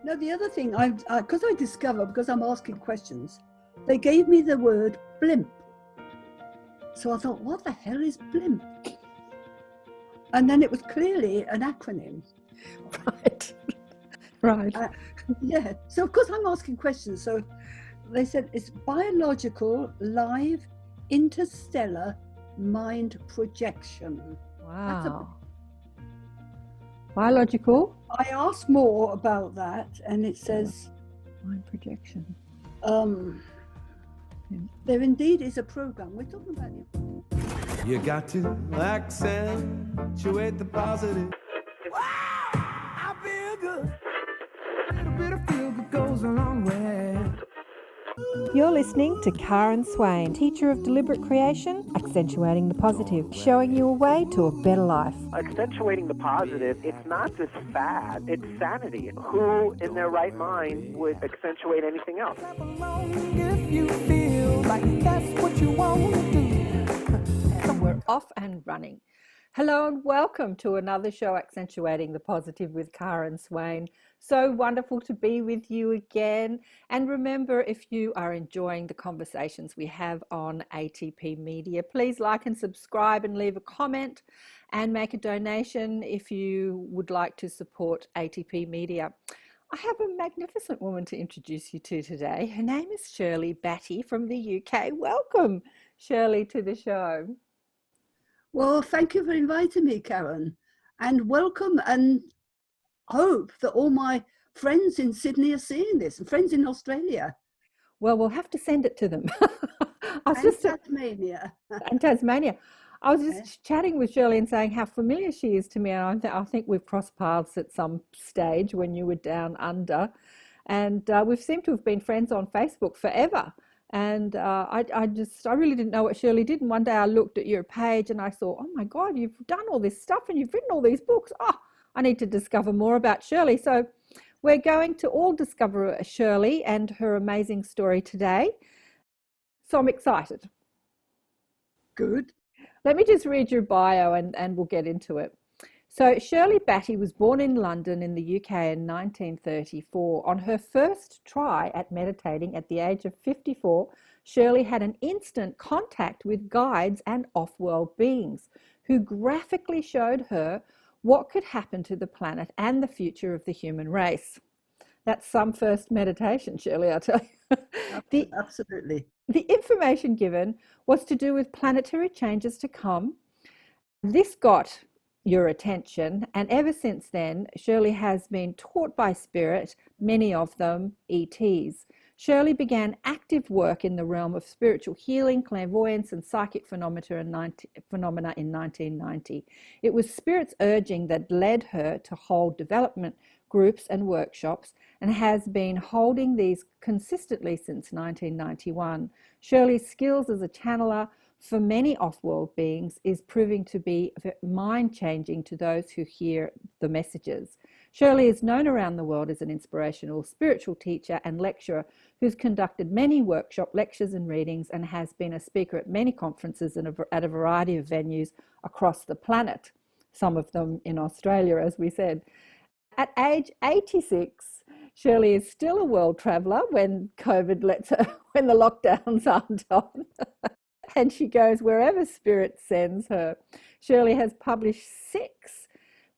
No, the other thing, because I discovered, because I'm asking questions, they gave me the word blimp. So I thought, what the hell is blimp? And then it was clearly an acronym. Right. Yeah, so of course I'm asking questions. So they said it's biological, live, interstellar mind projection. Wow. Biological. I asked more about that, and it says mind projection. There indeed is a program. We're talking about it. You got to accentuate the positive. Wow, I feel good. A little bit of feel good goes a long way. You're listening to Karen Swain, teacher of deliberate creation, accentuating the positive, showing you a way to a better life. Accentuating the positive, it's not just fad, it's sanity. Who in their right mind would accentuate anything else? If you feel like that's what you want to do. We're off and running. Hello and welcome to another show, Accentuating the Positive with Karen Swain. So wonderful to be with you again. And remember, if you are enjoying the conversations we have on ATP Media, please like and subscribe and leave a comment and make a donation if you would like to support ATP Media. I have a magnificent woman to introduce you to today. Her name is Shirley Battie from the UK. Welcome, Shirley, to the show. Well, thank you for inviting me, Karen, and welcome, and hope that all my friends in Sydney are seeing this and friends in Australia. Well, we'll have to send it to them. Tasmania. And Tasmania. I was just chatting with Shirley and saying how familiar she is to me, and I think we've crossed paths at some stage when you were down under, and we've seemed to have been friends on Facebook forever. And I really didn't know what Shirley did. And one day I looked at your page and I thought, oh my God, you've done all this stuff and you've written all these books. Oh, I need to discover more about Shirley. So we're going to all discover Shirley and her amazing story today. So I'm excited. Good. Let me just read your bio and we'll get into it. So Shirley Battie was born in London in the UK in 1934. On her first try at meditating at the age of 54, Shirley had an instant contact with guides and off-world beings who graphically showed her what could happen to the planet and the future of the human race. That's some first meditation, Shirley, I tell you. Absolutely. The information given was to do with planetary changes to come. This got your attention, and ever since then Shirley has been taught by spirit, many of them ETs. Shirley began active work in the realm of spiritual healing, clairvoyance and psychic phenomena in 1990. It was spirit's urging that led her to hold development groups and workshops, and has been holding these consistently since 1991. Shirley's skills as a channeler for many off-world beings is proving to be mind-changing to those who hear the messages. Shirley is known around the world as an inspirational spiritual teacher and lecturer who's conducted many workshop lectures and readings and has been a speaker at many conferences and at a variety of venues across the planet, some of them in Australia, as we said. At age 86, Shirley is still a world traveller when COVID lets her, when the lockdowns aren't on. And she goes wherever spirit sends her. Shirley has published 6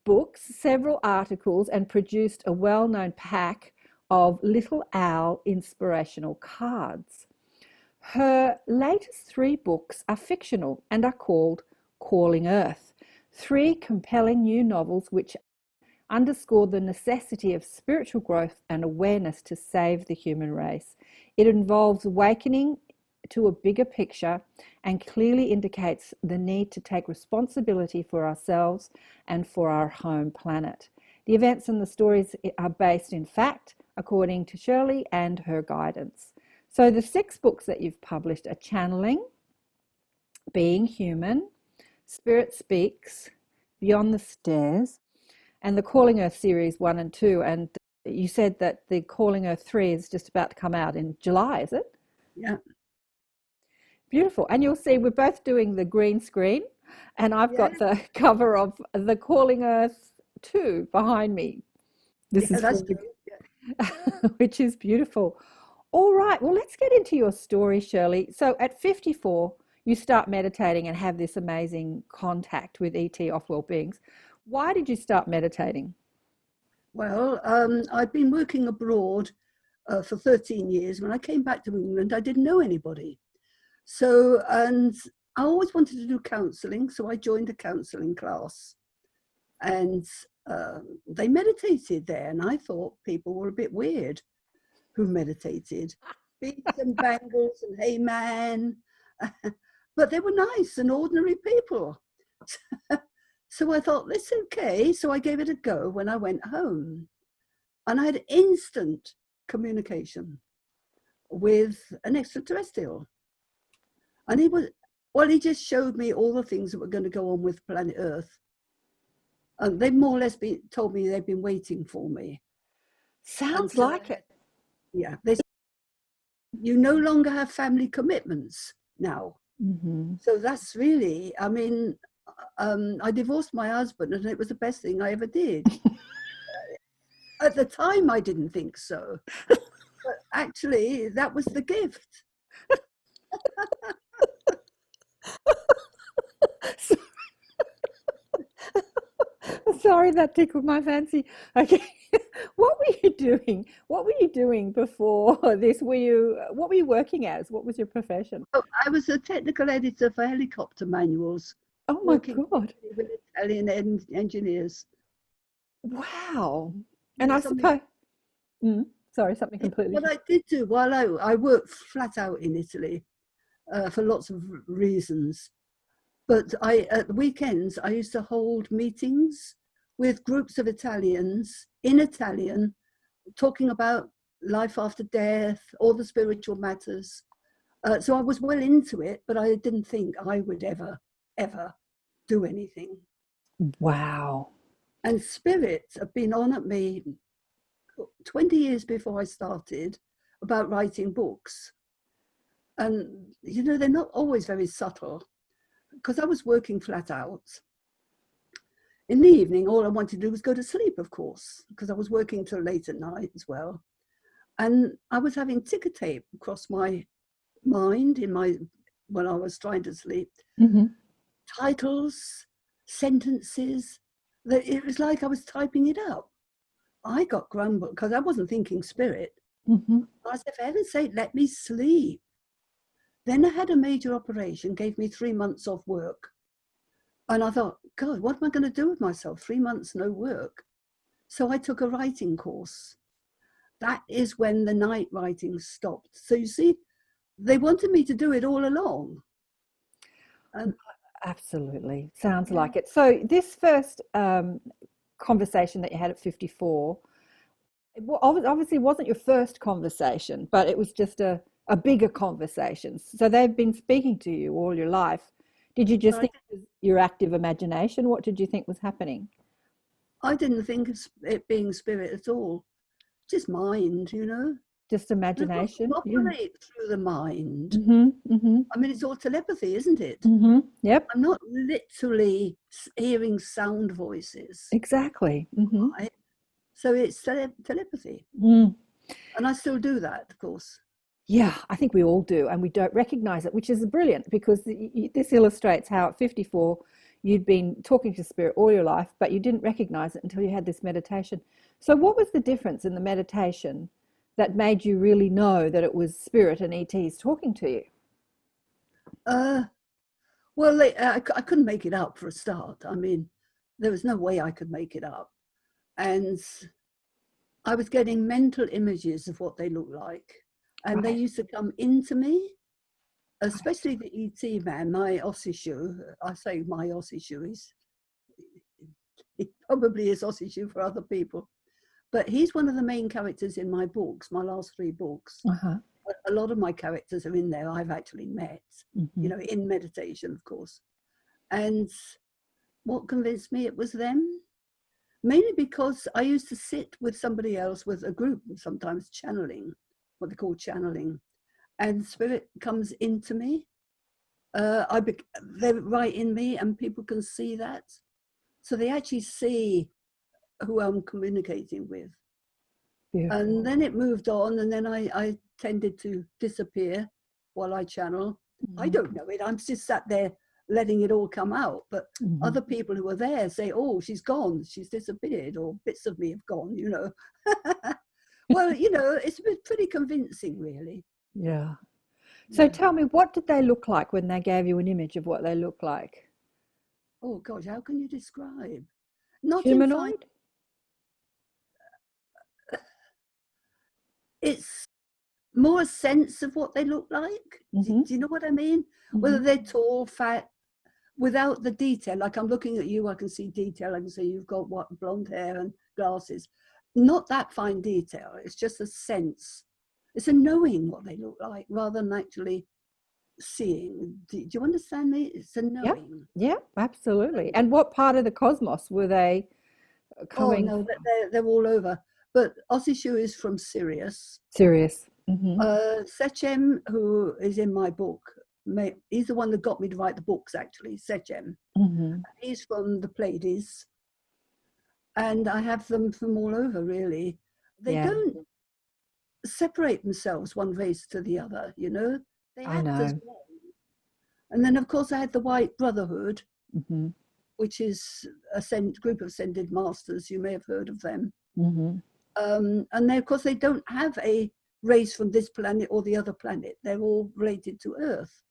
books, several articles, and produced a well-known pack of Little Owl inspirational cards. Her latest 3 books are fictional and are called Calling Earth, 3 compelling new novels which underscore the necessity of spiritual growth and awareness to save the human race. It involves awakening to a bigger picture and clearly indicates the need to take responsibility for ourselves and for our home planet. The events and the stories are based in fact, according to Shirley and her guidance. So the 6 books that you've published are Channeling, Being Human, Spirit Speaks, Beyond the Stairs, and the Calling Earth series 1 and 2. And you said that the Calling Earth 3 is just about to come out in July, is it? Yeah. Beautiful. And you'll see we're both doing the green screen, and I've got the cover of the Calling Earth 2 behind me. This is that's good. which is beautiful. All right, well, let's get into your story, Shirley. So at 54, you start meditating and have this amazing contact with ET off-world beings. Why did you start meditating? Well, I'd been working abroad for 13 years. When I came back to England, I didn't know anybody. So, and I always wanted to do counselling, so I joined a counselling class. And they meditated there, and I thought people were a bit weird who meditated. Beads and bangles and hey man. But they were nice and ordinary people. So I thought, this is okay. So I gave it a go when I went home. And I had instant communication with an extraterrestrial. And he just showed me all the things that were going to go on with planet Earth. And they more or less told me they've been waiting for me. Sounds like it. Yeah. They said, you no longer have family commitments now. Mm-hmm. So that's really, I mean, I divorced my husband and it was the best thing I ever did. At the time, I didn't think so. But actually, that was the gift. Sorry, that tickled my fancy. Okay. What were you doing? What were you doing before this? What were you working as? What was your profession? Oh, I was a technical editor for helicopter manuals. Oh my working God. with Italian engineers. Wow. And I suppose, sorry, something completely. What I did do while I worked flat out in Italy for lots of reasons. But at the weekends, I used to hold meetings with groups of Italians in Italian, talking about life after death, all the spiritual matters. So I was well into it, but I didn't think I would ever do anything. Wow. And spirits have been on at me 20 years before I started about writing books. And, you know, they're not always very subtle. Because I was working flat out. In the evening, all I wanted to do was go to sleep, of course, because I was working till late at night as well. And I was having ticker tape across my mind when I was trying to sleep. Mm-hmm. Titles, sentences, that it was like I was typing it up. I got grumbled because I wasn't thinking spirit. Mm-hmm. I said, for heaven's sake, let me sleep. Then I had a major operation, gave me 3 months off work. And I thought, God, what am I going to do with myself? 3 months, no work. So I took a writing course. That is when the night writing stopped. So you see, they wanted me to do it all along. Absolutely. Sounds like it. So this first conversation that you had at 54, it obviously wasn't your first conversation, but it was just a bigger conversation. So they've been speaking to you all your life. Did you just think it was your active imagination? What did you think was happening? I didn't think of it being spirit at all. Just mind, you know. Just imagination. Operate through the mind. Mm-hmm, mm-hmm. I mean, it's all telepathy, isn't it? Mm-hmm. Yep. I'm not literally hearing sound voices. Exactly. Mm-hmm. Right? So it's telepathy. Mm. And I still do that, of course. Yeah, I think we all do, and we don't recognize it, which is brilliant because this illustrates how at 54 you'd been talking to spirit all your life, but you didn't recognize it until you had this meditation. So what was the difference in the meditation that made you really know that it was spirit and ETs talking to you? Well, I couldn't make it up for a start. I mean, there was no way I could make it up. And I was getting mental images of what they looked like. And they used to come into me, especially the ET man, my Ossishu. I say my Ossishu, he probably is Ossishu for other people. But he's one of the main characters in my books, my last 3 books. Uh-huh. A lot of my characters are in there I've actually met, Mm-hmm. you know, in meditation, of course. And what convinced me it was them? Mainly because I used to sit with somebody else, with a group, sometimes channeling, what they call channeling, and spirit comes into me. They're right in me, and people can see that. So they actually see who I'm communicating with. Beautiful. And then it moved on, and then I tended to disappear while I channel. I don't know it. I'm just sat there letting it all come out. But other people who are there say, oh, she's gone, she's disappeared, or bits of me have gone, you know. Well, you know, it's been pretty convincing, really. Yeah. So tell me, what did they look like when they gave you an image of what they look like? Oh, gosh, how can you describe? Not Humanoid? It's more a sense of what they look like. Do you know what I mean? Whether they're tall, fat, without the detail. Like I'm looking at you, I can see detail. I can see you've got what blonde hair and glasses. Not that fine detail. It's just a sense. It's a knowing what they look like rather than actually seeing. Do you understand me? It's a knowing. Yeah, absolutely. And what part of the cosmos were they coming? Oh no, they're all over. But Osishu is from Sirius. Serious. Sechem, who is in my book, he's the one that got me to write the books, actually, Sechem. He's from the Pleiades. And I have them from all over, really. They don't separate themselves one race to the other, you know? They act as one. And then, of course, I had the White Brotherhood, which is a group of ascended masters. You may have heard of them. And they, of course, they don't have a race from this planet or the other planet. They're all related to Earth.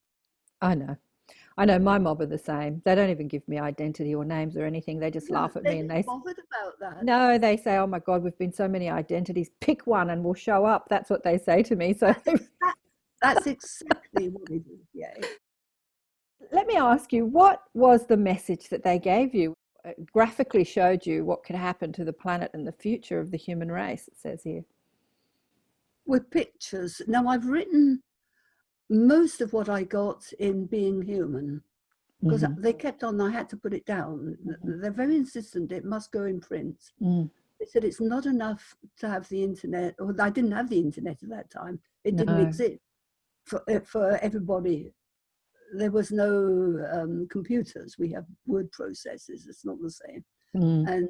I know my mob are the same. They don't even give me identity or names or anything. They just laugh at me and they bothered about that. No, they say, oh my God, we've been so many identities, pick one and we'll show up. That's what they say to me. So that's exactly what it is. Yeah. Let me ask you, what was the message that they gave you? It graphically showed you what could happen to the planet and the future of the human race, it says here. With pictures. Now, I've written most of what I got in Being Human, because they kept on, I had to put it down. They're very insistent, it must go in print. They said it's not enough to have the internet, or I didn't have the internet at that time. It didn't exist for everybody. There was no computers. We have word processors. It's not the same. And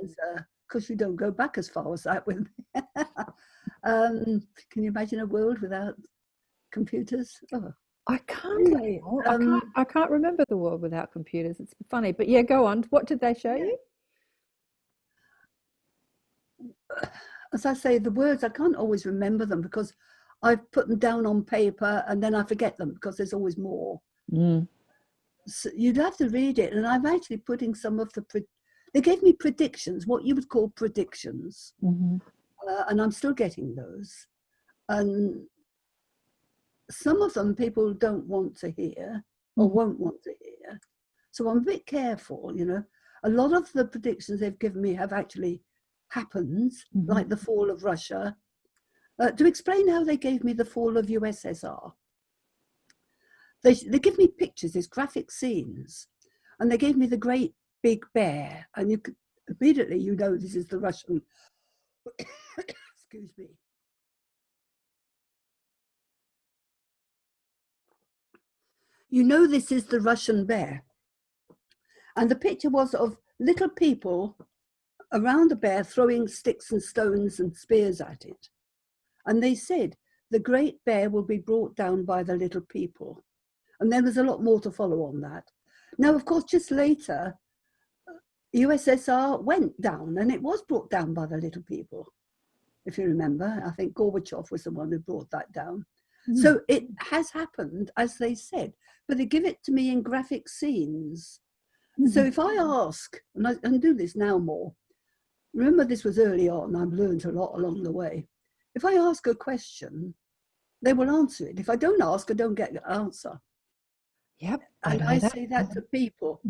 because we don't go back as far as that with can you imagine a world without computers? Oh. I can't remember the world without computers. It's funny, but yeah, go on. What did they show you? As I say, the words, I can't always remember them because I've put them down on paper and then I forget them because there's always more. So you'd have to read it, and I'm actually putting some of they gave me predictions, what you would call predictions, and I'm still getting those. And some of them people don't want to hear or won't want to hear. So I'm a bit careful, you know. A lot of the predictions they've given me have actually happened, like the fall of Russia. To explain how they gave me the fall of USSR, they give me pictures, these graphic scenes, and they gave me the great big bear, and you could immediately, you know, this is the Russian, excuse me. You know, this is the Russian bear. And the picture was of little people around the bear throwing sticks and stones and spears at it. And they said, the great bear will be brought down by the little people. And then there's a lot more to follow on that. Now, of course, just later, USSR went down and it was brought down by the little people. If you remember, I think Gorbachev was the one who brought that down. So it has happened, as they said, but they give it to me in graphic scenes. So if I ask, and I can do this now more, remember this was early on, I've learned a lot along the way. If I ask a question, they will answer it. If I don't ask, I don't get the answer. Yep. And I say that to people.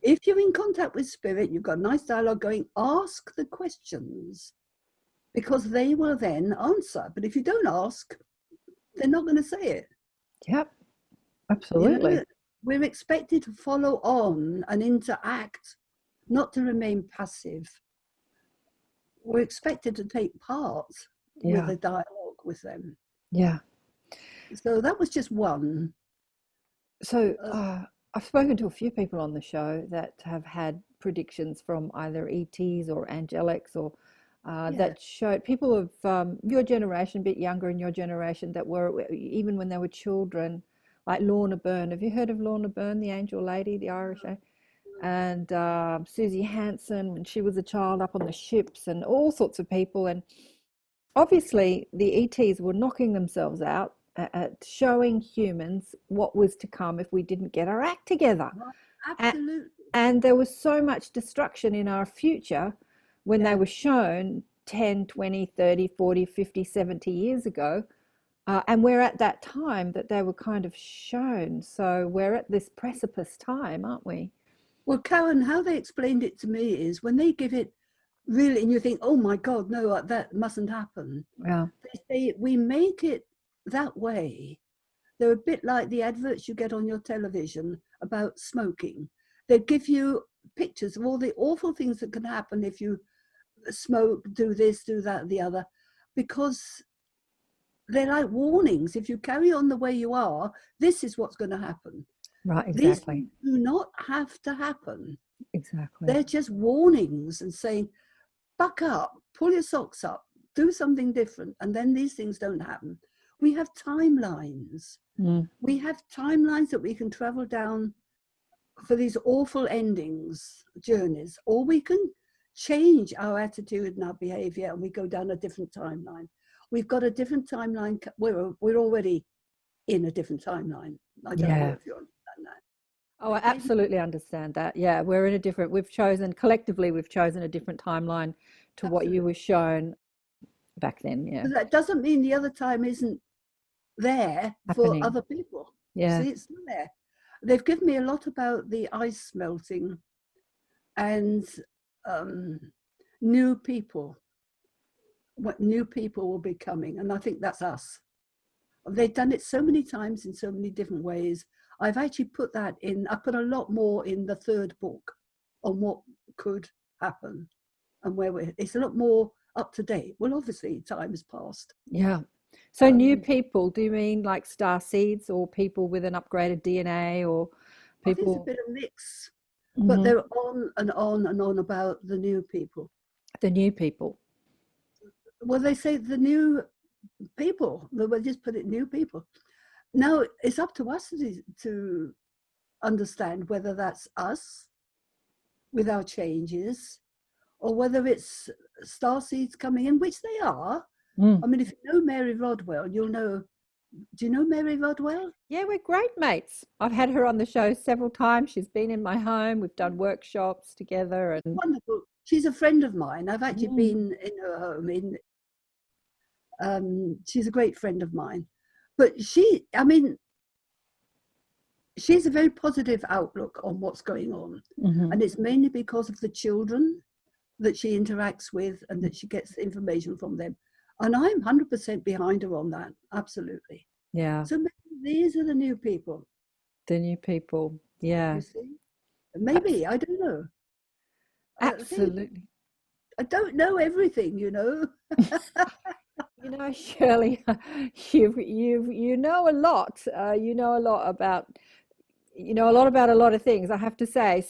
If you're in contact with spirit, you've got a nice dialogue going, ask the questions, because they will then answer. But if you don't ask, they're not going to say it. Yep, absolutely. You know, we're expected to follow on and interact, not to remain passive. We're expected to take part with a dialogue with them. Yeah. So that was just one. So I've spoken to a few people on the show that have had predictions from either ETs or angelics or that showed people of your generation, a bit younger in your generation, that were, even when they were children, like Lorna Byrne. Have you heard of Lorna Byrne, the angel lady, the Irish? And Susie Hansen, when she was a child, up on the ships, and all sorts of people. And obviously the ETs were knocking themselves out at showing humans what was to come if we didn't get our act together. Absolutely. And there was so much destruction in our future when they were shown 10, 20, 30, 40, 50, 70 years ago. And we're at that time that they were kind of shown. So we're at this precipice time, aren't we? Well, Karen, how they explained it to me is when they give it really, and you think, oh my God, no, that mustn't happen. Yeah. They say, we make it that way. They're a bit like the adverts you get on your television about smoking. They give you pictures of all the awful things that can happen if you smoke, do this, do that, the other, because they're like warnings. If you carry on the way you are, this is what's going to happen. Right, exactly. These do not have to happen. Exactly. They're just warnings and saying, buck up, pull your socks up, do something different, and then these things don't happen. We have timelines. We have timelines that we can travel down for these awful endings, journeys, or we can change our attitude and our behavior and we go down a different timeline. We've got a different timeline. We're already in a different timeline. I don't know if you understand that. Oh, I absolutely understand that. Yeah, we're in a different, collectively we've chosen a different timeline to what you were shown back then. Yeah. But that doesn't mean the other time isn't there for other people. Yeah. See, it's still there. They've given me a lot about the ice melting and new people, what new people will be coming. And I think that's us. They've done it so many times in so many different ways. I've actually put that in, I put a lot more in the third book on what could happen and it's a lot more up to date. Well, obviously time has passed. Yeah. So new people, do you mean like star seeds or people with an upgraded DNA or people? I think it's a bit of mix, but they're on and on and on about the new people. The new people. Well, they say the new people, they just put it new people. Now, it's up to us to understand whether that's us with our changes or whether it's starseeds coming in, which they are. I mean, if you know Mary Rodwell, you'll know. Do you know Mary Rodwell? Yeah, we're great mates. I've had her on the show several times. She's been in my home. We've done workshops together. And wonderful. She's a friend of mine. I've actually been in her home. She's a great friend of mine. But she's a very positive outlook on what's going on. And it's mainly because of the children that she interacts with and that she gets information from them. And I'm 100% behind her on that. Absolutely. Yeah. So maybe these are the new people. The new people. Yeah. You see? Maybe, I don't know. Absolutely. I don't know everything, you know. You know, Shirley, you know a lot. You know a lot about, a lot of things, I have to say.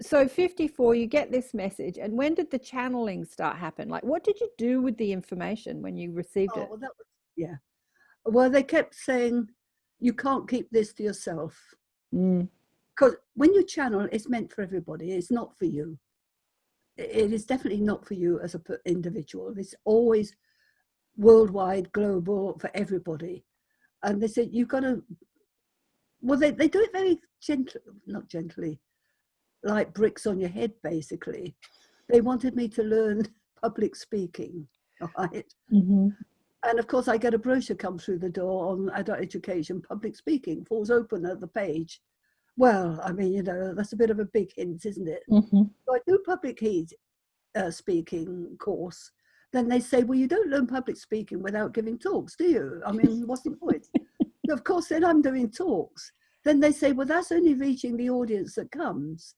So 54, you get this message, and when did the channeling start happen? Like, what did you do with the information when you received it? Well, well, they kept saying, you can't keep this to yourself. Because when you channel, it's meant for everybody. It's not for you. It is definitely not for you as an individual. It's always worldwide, global, for everybody. And they said, you've got to, well, they do it very gently, not gently, like bricks on your head, basically. They wanted me to learn public speaking, right? And of course, I get a brochure come through the door on adult education, public speaking, falls open at the page. Well, I mean, that's a bit of a big hint, isn't it? So I do public speaking course. Then they say, well, you don't learn public speaking without giving talks, do you? I mean, what's the point? Of course, then I'm doing talks. Then they say, well, that's only reaching the audience that comes.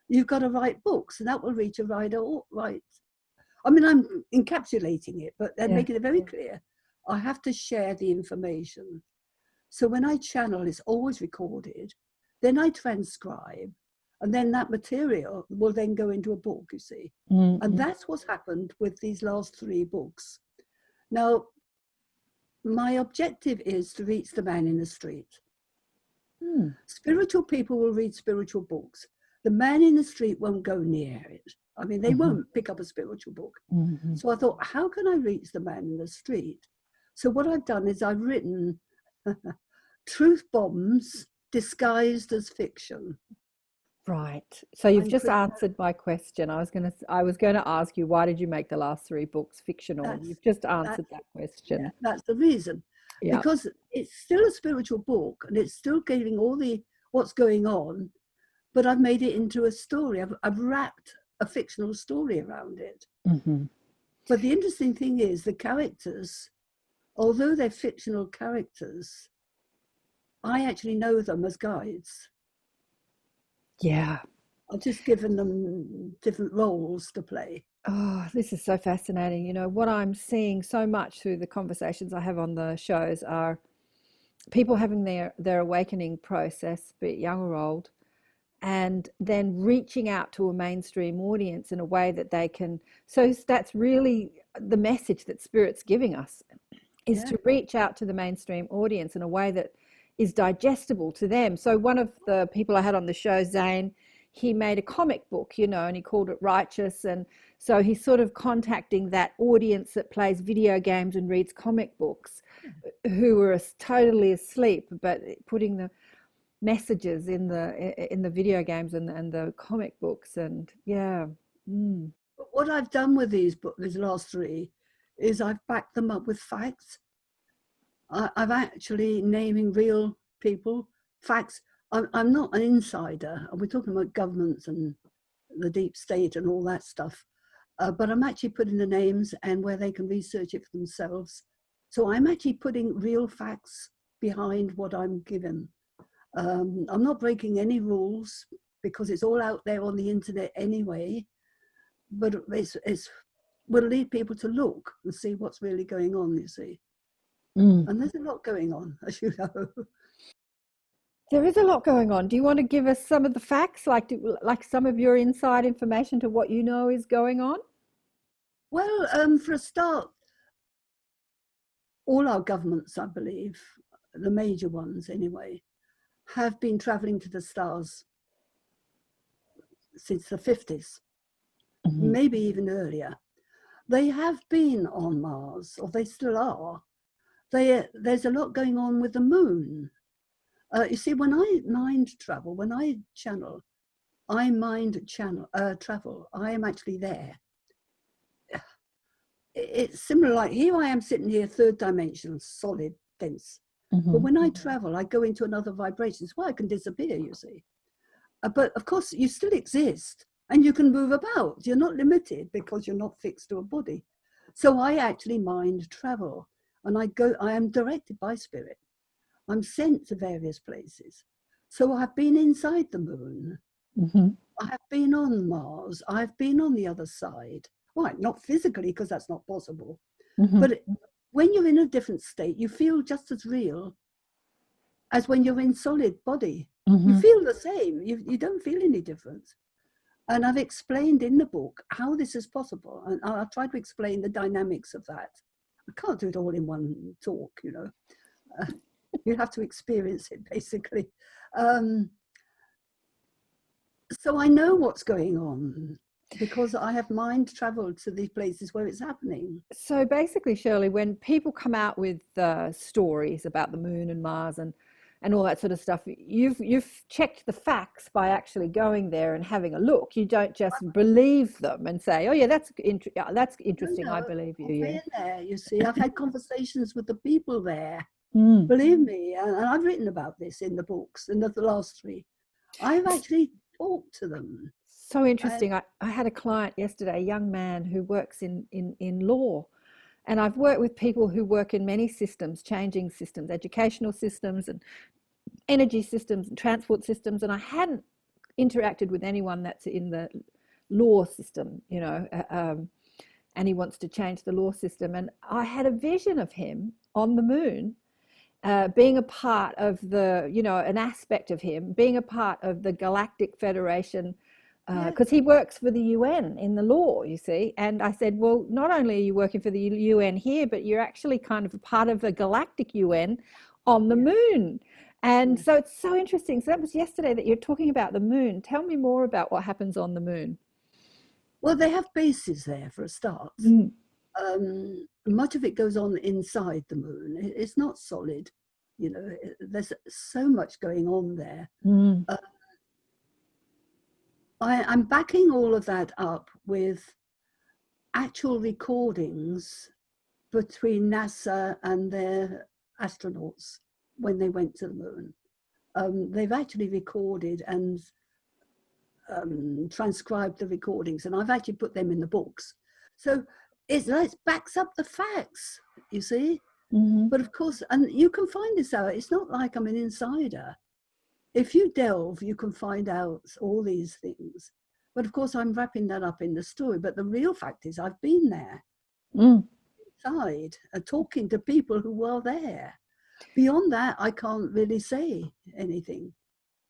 You've got to write books, and that will reach a wider right. I mean, I'm encapsulating it, but they're making it very clear. I have to share the information. So when I channel, it's always recorded. Then I transcribe, And then that material will then go into a book, you see. And that's what's happened with these last 3 books. Now, my objective is to reach the man in the street. Spiritual people will read spiritual books. The man in the street won't go near it. I mean, they won't pick up a spiritual book. So I thought, how can I reach the man in the street? So what I've done is I've written truth bombs disguised as fiction. Right. So you've just answered my question. I was going to ask you, why did you make the last 3 books fictional? You've just answered that question. Yeah, that's the reason. Yeah. Because it's still a spiritual book and it's still giving all the what's going on, but I've made it into a story. I've wrapped a fictional story around it. But the interesting thing is the characters, although they're fictional characters, I actually know them as guides. Yeah. I've just given them different roles to play. Oh, this is so fascinating. You know, what I'm seeing so much through the conversations I have on the shows are people having their awakening process, be it young or old, and then reaching out to a mainstream audience in a way that they can. So that's really the message that Spirit's giving us, is to reach out to the mainstream audience in a way that is digestible to them. So one of the people I had on the show, Zane, he made a comic book, you know, and he called it Righteous. And so he's sort of contacting that audience that plays video games and reads comic books, who are totally asleep, but putting the messages in the video games and the comic books. And what I've done with these last 3 is I've backed them up with facts. I've actually naming real people, facts. I'm not an insider, and we're talking about governments and the deep state and all that stuff, but I'm actually putting the names and where they can research it for themselves. So I'm actually putting real facts behind what I'm given. I'm not breaking any rules because it's all out there on the internet anyway, but it's will lead people to look and see what's really going on, you see. And there's a lot going on, as you know. There is a lot going on. Do you want to give us some of the facts, like some of your inside information to what you know is going on? Well, for a start, all our governments, I believe, the major ones anyway, have been traveling to the stars since the 50s, maybe even earlier. They have been on Mars, or they still are. There's a lot going on with the moon. You see, when I mind travel, when I channel, I mind travel. I am actually there. It's similar, like here I am sitting here, 3rd dimension, solid, dense. But when I travel, I go into another vibration. It's why I can disappear, you see. But of course, you still exist and you can move about. You're not limited because you're not fixed to a body. So I actually mind travel. And I am directed by Spirit. I'm sent to various places. So I've been inside the moon. I have been on Mars. I've been on the other side. Right, not physically, because that's not possible. But when you're in a different state, you feel just as real as when you're in solid body. You feel the same. You don't feel any difference. And I've explained in the book how this is possible. And I've tried to explain the dynamics of that. I can't do it all in one talk, you know. You have to experience it, basically. So I know what's going on because I have mind traveled to these places where it's happening. So basically, Shirley, when people come out with stories about the moon and Mars and all that sort of stuff, you've checked the facts by actually going there and having a look. You don't just believe them and say, "Oh yeah, that's interesting. No, I believe you." I've Yeah. been there, you see. I've had conversations with the people there. Believe me, and I've written about this in the books, in the last 3. I've actually talked to them. So interesting. I had a client yesterday, a young man who works in law. And I've worked with people who work in many systems, changing systems, educational systems and energy systems and transport systems. And I hadn't interacted with anyone that's in the law system, you know, and he wants to change the law system. And I had a vision of him on the moon. being a part of the, you know, an aspect of him, being a part of the Galactic Federation, because he works for the UN in the law, you see. And I said, well, not only are you working for the UN here, but you're actually kind of a part of the Galactic UN on the moon. And so it's so interesting. So that was yesterday that you're talking about the moon. Tell me more about what happens on the moon. Well, they have bases there for a start. Much of it goes on inside the moon. It's not solid, you know. There's so much going on there. I'm backing all of that up with actual recordings between NASA and their astronauts when they went to the moon. They've actually recorded and transcribed the recordings, and I've actually put them in the books. So it backs up the facts, you see. But of course, and you can find this out. It's not like I'm an insider. If you delve, you can find out all these things. But of course, I'm wrapping that up in the story. But the real fact is I've been there, inside, talking to people who were there. Beyond that, I can't really say anything.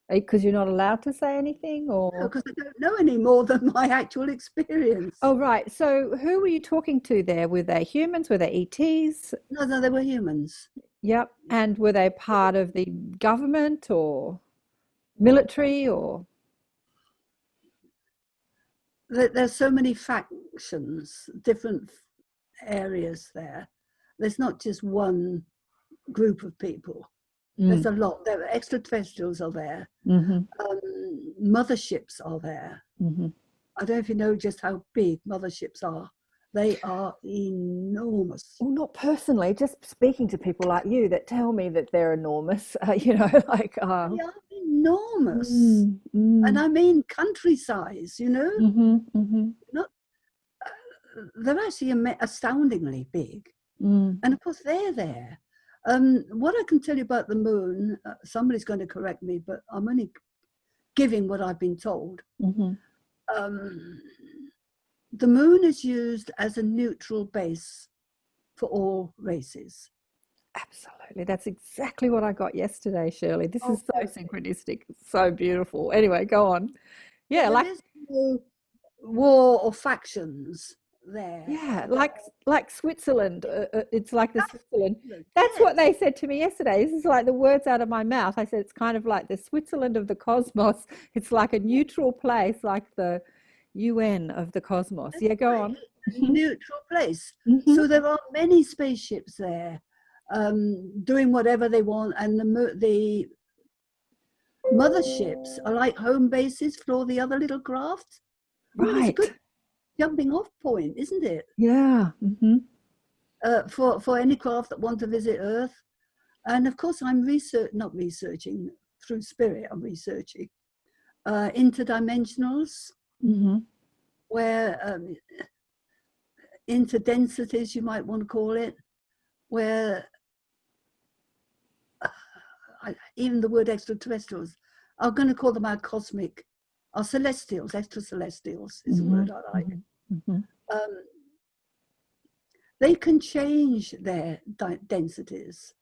Because you're not allowed to say anything, or? No, because I don't know any more than my actual experience. Oh, right. So who were you talking to there? Were they humans? Were they ETs? No, they were humans. Yep. And were they part of the government or military, or? There's so many factions, different areas there. There's not just one group of people. There's a lot. There are extraterrestrials are there. Motherships are there. I don't know if you know just how big motherships are. They are enormous. Well, not personally, just speaking to people like you that tell me that they're enormous, you know, like... They are enormous. And I mean country size, you know? Not, they're actually astoundingly big. And of course, they're there. What I can tell you about the moon, somebody's going to correct me, but I'm only giving what I've been told. The moon is used as a neutral base for all races. Absolutely. That's exactly what I got yesterday, Shirley. This is so synchronistic. It's so beautiful. Anyway, go on. Yeah, there is no war or factions there. Yeah, like Switzerland. It's like the Switzerland. That's what they said to me yesterday. This is like the words out of my mouth. I said it's kind of like the Switzerland of the cosmos. It's like a neutral place, like the UN of the cosmos. Yeah, go on. A neutral place. So there are many spaceships there, doing whatever they want, and the motherships are like home bases for all the other little craft. Right. It's a good jumping off point, isn't it? Yeah. For any craft that want to visit Earth. And of course, I'm not researching through spirit. I'm researching interdimensionals, where interdensities, you might want to call it, where even the word extraterrestrials, I'm going to call them our cosmic, our celestials, extracelestials is the word I like. They can change their densities,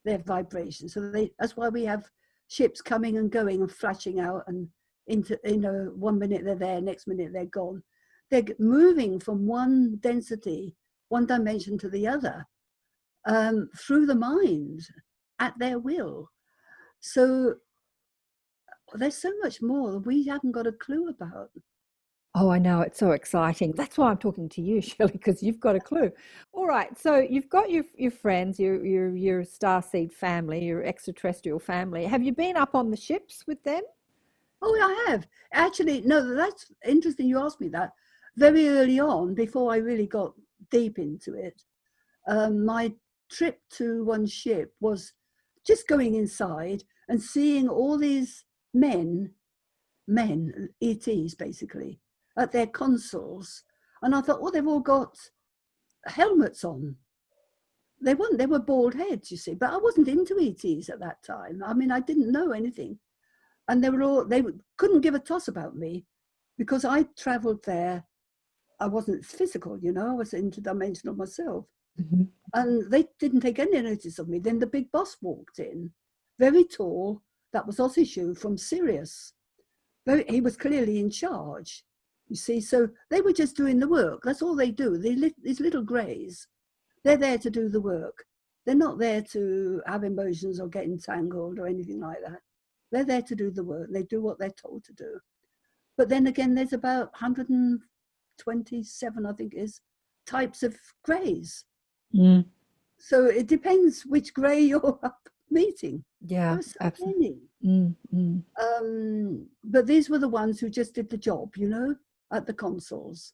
their vibrations. So that's why we have ships coming and going and flashing out, and into, you know, 1 minute they're there, next minute they're gone. They're moving from one density, one dimension to the other, through the mind at their will. So there's so much more that we haven't got a clue about. Oh, I know. It's so exciting. That's why I'm talking to you, Shirley, because you've got a clue. All right. So you've got your friends, your starseed family, your extraterrestrial family. Have you been up on the ships with them? Oh, I have. Actually, no, that's interesting you asked me that. Very early on, before I really got deep into it, my trip to one ship was just going inside and seeing all these men, ETs basically, at their consoles. And I thought, oh, they've all got helmets on. They were bald heads, you see, but I wasn't into ETs at that time. I mean, I didn't know anything. And they couldn't give a toss about me, because I traveled there. I wasn't physical, you know, I was interdimensional myself. And they didn't take any notice of me. Then the big boss walked in, very tall. That was Osishu from Sirius. He was clearly in charge, you see. So they were just doing the work. That's all they do. These little greys, they're there to do the work. They're not there to have emotions or get entangled or anything like that. They're there to do the work. They do what they're told to do. But then again, there's about 127, I think it is, types of greys. So it depends which grey you're meeting. Yeah, There's so absolutely. many. But these were the ones who just did the job, you know, at the consoles.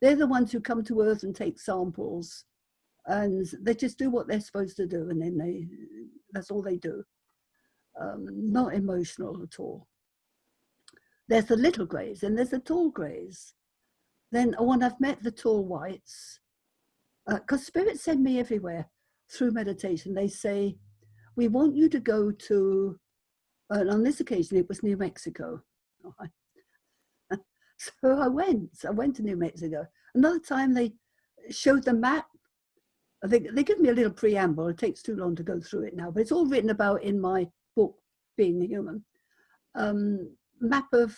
They're the ones who come to Earth and take samples, and they just do what they're supposed to do, and then that's all they do. Not emotional at all. There's the little greys and there's the tall greys. Then when I've met the tall whites, because spirits send me everywhere through meditation, they say, we want you to go to, and on this occasion it was New Mexico. So I went to New Mexico. Another time they showed the map. They give me a little preamble. It takes too long to go through it now, but it's all written about in my book, Being a Human. Map of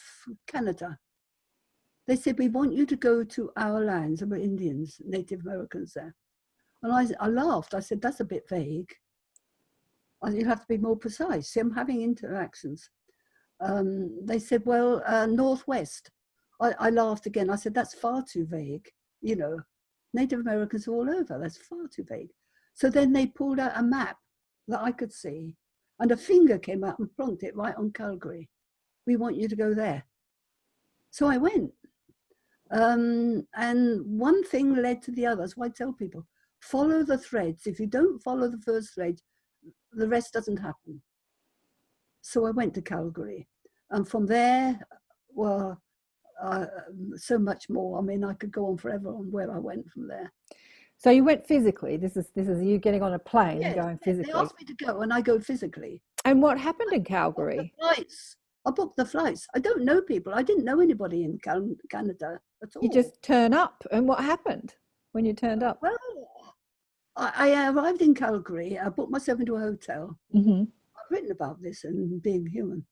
Canada. They said, we want you to go to our lands, and we're Indians, Native Americans there. And I laughed. I said, that's a bit vague. You have to be more precise. See, I'm having interactions. They said, well, Northwest. I laughed again. I said, that's far too vague. You know, Native Americans are all over. That's far too vague. So then they pulled out a map that I could see, and a finger came out and plonked it right on Calgary. We want you to go there. So I went. And one thing led to the other. So I tell people, follow the threads. If you don't follow the first thread, the rest doesn't happen. So I went to Calgary. And from there, well, so much more. I mean, I could go on forever on where I went from there. So you went physically. This is you getting on a plane and going physically. They asked me to go, and I go physically. And what happened in Calgary? I booked the flights. I don't know people. I didn't know anybody in Canada at all. You just turn up, and what happened when you turned up? Well, I arrived in Calgary. I booked myself into a hotel. I've written about this and being human.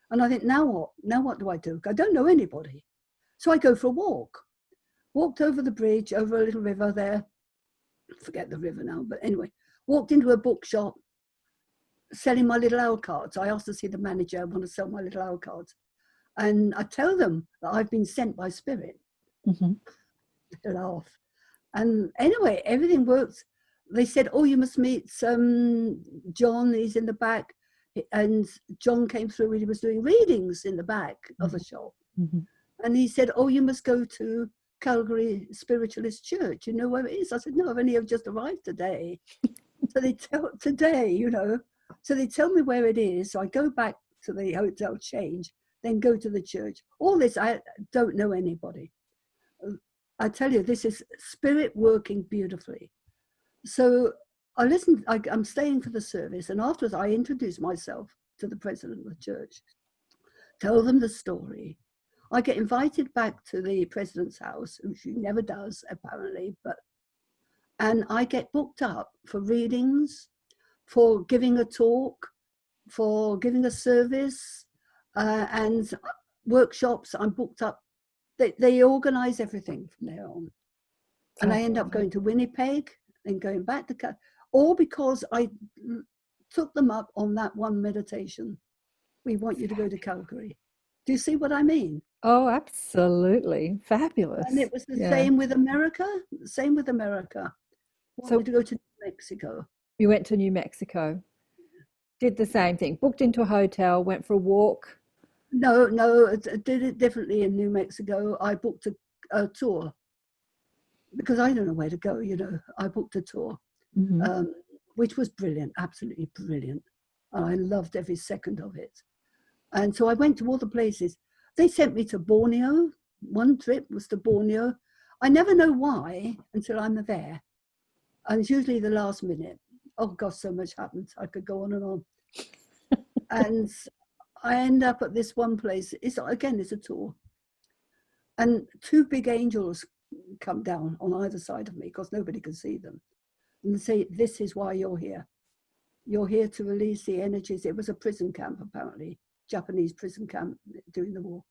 And I think, now what? Now what do I do? I don't know anybody. So I go for a walk. Walked over the bridge, over a little river there. Forget the river now, but anyway. Walked into a bookshop, selling my little owl cards. I asked to see the manager. I want to sell my little owl cards. And I tell them that I've been sent by spirit. They laugh. And anyway, everything works. They said, oh, you must meet John. He's in the back. And John came through and he was doing readings in the back of the shop. And he said, oh, you must go to Calgary Spiritualist Church. You know where it is? I said, no, I've only just arrived today. So they tell today, you know. So they tell me where it is. So I go back to the hotel, change, then go to the church. All this, I don't know anybody. I tell you, this is spirit working beautifully. So I listened, I'm staying for the service, and afterwards I introduce myself to the president of the church, tell them the story. I get invited back to the president's house, which she never does, apparently, and I get booked up for readings, for giving a talk, for giving a service, and workshops. I'm booked up. They organize everything from there on. And I end up going to Winnipeg and going back to all because I took them up on that one meditation. We want you to go to Calgary. Do you see what I mean? Oh, absolutely. Fabulous. And it was the same with America. Same with America. So to go to New Mexico. You went to New Mexico. Did the same thing. Booked into a hotel, went for a walk. No, I did it differently in New Mexico. I booked a tour because I don't know where to go, you know. I booked a tour, which was brilliant, absolutely brilliant. And I loved every second of it. And so I went to all the places. They sent me to Borneo. One trip was to Borneo. I never know why until I'm there. And it's usually the last minute. Oh gosh, so much happened. I could go on and on. And I end up at this one place. It's a tour. And two big angels come down on either side of me because nobody can see them. and say, this is why you're here. You're here to release the energies. It was a prison camp, apparently, Japanese prison camp during the war.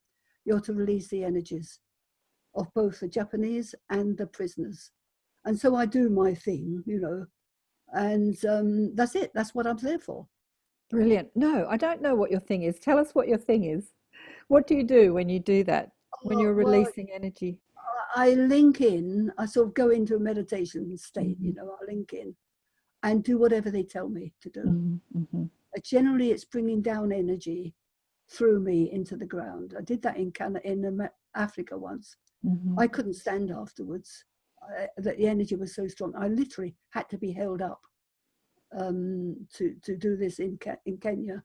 You're to release the energies of both the Japanese and the prisoners. And so I do my thing, you know, and that's it. That's what I'm there for. Brilliant. No, I don't know what your thing is. Tell us what your thing is. What do you do when you do that, when you're releasing energy? I link in, I sort of go into a meditation state, you know, I link in and do whatever they tell me to do. Generally, it's bringing down energy through me into the ground. I did that in Africa once. I couldn't stand afterwards. The energy was so strong. I literally had to be held up to do this in Kenya.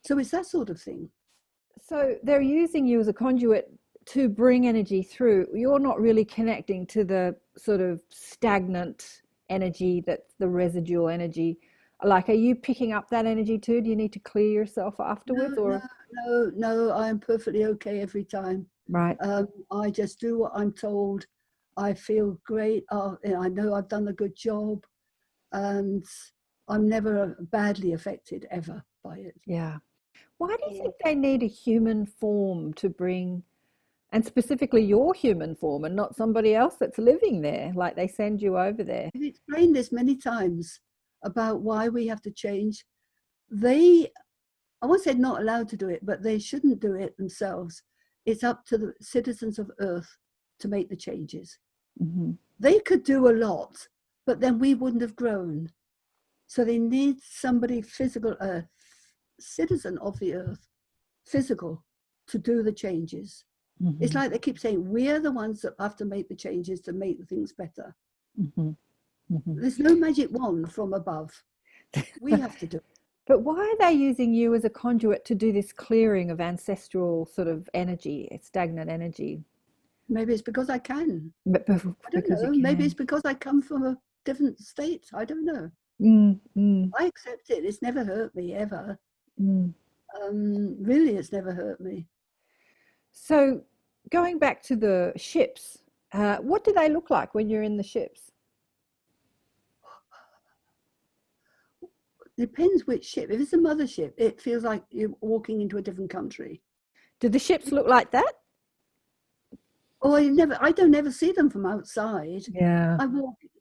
So it's that sort of thing. So they're using you as a conduit to bring energy through. You're not really connecting to the sort of stagnant energy, that's the residual energy. Like, are you picking up that energy too? Do you need to clear yourself afterwards? No, I'm perfectly okay every time. Right. I just do what I'm told. I feel great. I know I've done a good job, and I'm never badly affected ever by it. Yeah. Why do you think they need a human form to bring, and specifically your human form and not somebody else that's living there? Like, they send you over there. I've explained this many times about why we have to change. I won't say not allowed to do it, but they shouldn't do it themselves. It's up to the citizens of Earth to make the changes. They could do a lot, but then we wouldn't have grown. So they need somebody physical, a citizen of the Earth, physical, to do the changes. It's like they keep saying, we're the ones that have to make the changes to make things better. There's no magic wand from above. We have to do it. But why are they using you as a conduit to do this clearing of ancestral sort of energy, stagnant energy? Maybe it's because I can. I don't know. You Maybe can. it's because I come from a different state. I don't know. I accept it. It's never hurt me, ever. Really, it's never hurt me. So going back to the ships, what do they look like when you're in the ships? Depends which ship. If it's a mothership, it feels like you're walking into a different country. Do the ships look like that? Oh, I don't ever see them from outside. Yeah.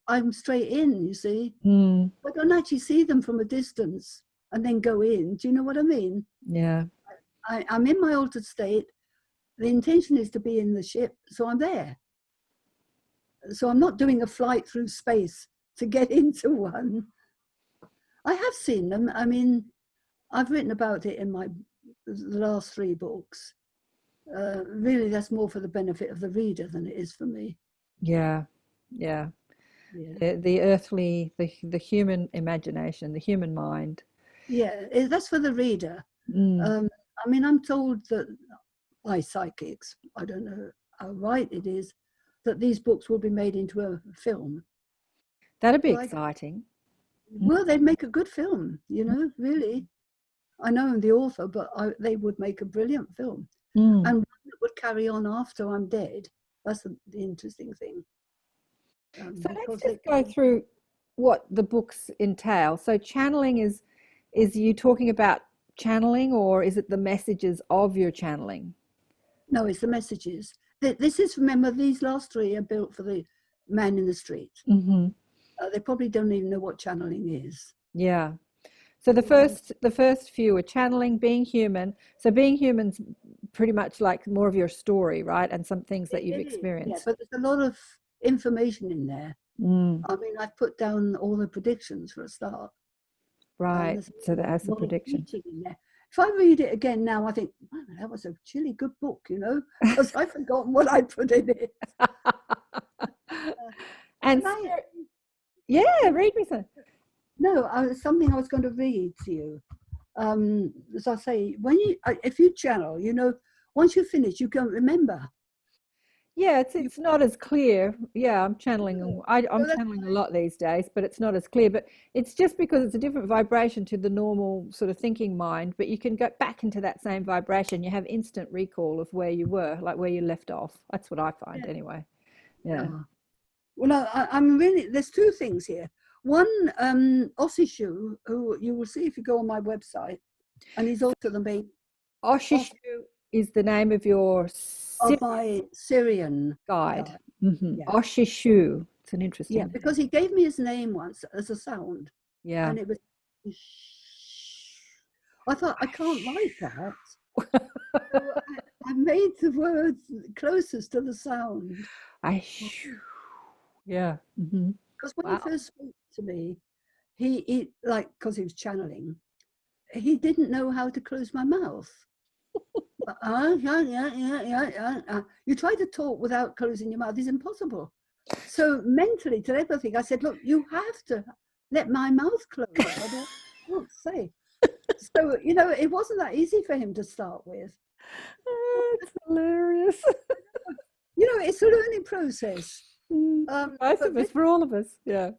I'm straight in, you see. I don't actually see them from a distance and then go in. Do you know what I mean? Yeah. I'm in my altered state. The intention is to be in the ship, so I'm there. So I'm not doing a flight through space to get into one. I have seen them. I mean, I've written about it in the last 3 books. Really, that's more for the benefit of the reader than it is for me. Yeah. The earthly, the human imagination, the human mind. Yeah, that's for the reader. I mean, I'm told that by psychics, I don't know how right it is, that these books will be made into a film. That'd be exciting. Well, they'd make a good film, you know, really. I know I'm the author, but they would make a brilliant film. And one that would carry on after I'm dead. That's the interesting thing. So let's just go through what the books entail. So channeling is you talking about channeling, or is it the messages of your channeling? No, it's the messages. This is, remember, these last 3 are built for the man in the street. They probably don't even know what channeling is. Yeah. So the first few are channeling, being human. So being human's pretty much like more of your story, right? And some things that you've experienced. Yeah, but there's a lot of information in there. I mean, I've put down all the predictions for a start. Right. So that has the prediction. If I read it again now, I think, man, that was a really good book, you know, because I've forgotten what I put in it. Yeah, read me some. No, something I was going to read to you. As I say, if you channel, you know, once you finish, you can't remember. Yeah, it's not as clear. Yeah, I'm channeling. I'm channeling a lot these days, but it's not as clear. But it's just because it's a different vibration to the normal sort of thinking mind. But you can go back into that same vibration. You have instant recall of where you were, like where you left off. That's what I find anyway. Yeah. Well, I'm really, there's 2 things here. One Aussie shoe, who you will see if you go on my website, and he's also the main Oshishu is the name of your of my Syrian guide. Yeah. Oshishu. It's an interesting name. Because he gave me his name once as a sound. Yeah. And it was, I thought, I can't write that. So I made the words closest to the sound. Yeah. Because when he first spoke to me, he like, because he was channeling, he didn't know how to close my mouth. You try to talk without closing your mouth, it's impossible. So mentally, telepathy, I said, look, you have to let my mouth close. I don't say. So, you know, it wasn't that easy for him to start with. It's hilarious. You know, it's a learning process. Both of us, for all of us, yeah.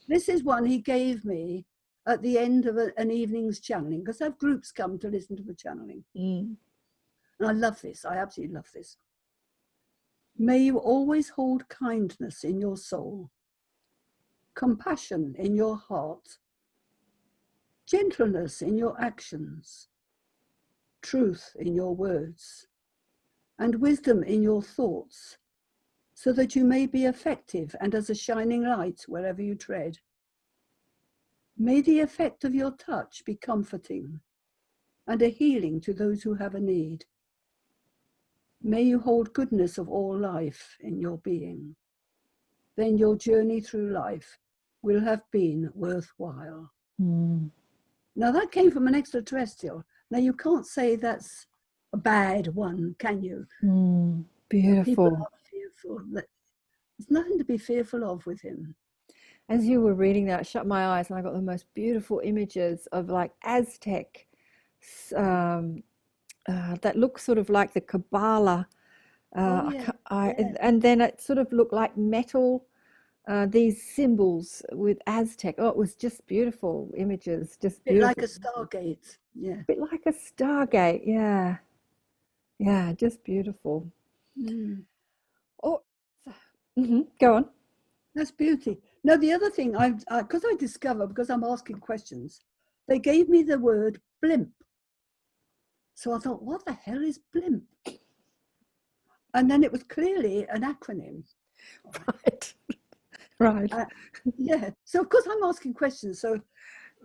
This is one he gave me at the end of an evening's channeling, because I have groups come to listen to the channeling. And I love this. I absolutely love this. May you always hold kindness in your soul, compassion in your heart, gentleness in your actions, truth in your words, and wisdom in your thoughts, so that you may be effective and as a shining light wherever you tread. May the effect of your touch be comforting and a healing to those who have a need. May you hold goodness of all life in your being. Then your journey through life will have been worthwhile. Now that came from an extraterrestrial. Now you can't say that's a bad one, can you? Beautiful. People are fearful. There's nothing to be fearful of with him. As you were reading that, I shut my eyes and I got the most beautiful images of like Aztec, that looks sort of like the Kabbalah. And then it sort of looked like metal, these symbols with Aztec. Oh, it was just beautiful images. Just beautiful. Like a stargate. Yeah. A bit like a stargate. Yeah. Yeah, just beautiful. Oh, go on. That's beauty. Now, the other thing, because I discovered, because I'm asking questions, they gave me the word blimp. So I thought, what the hell is blimp? And then it was clearly an acronym. Right. Yeah. So, of course, I'm asking questions. So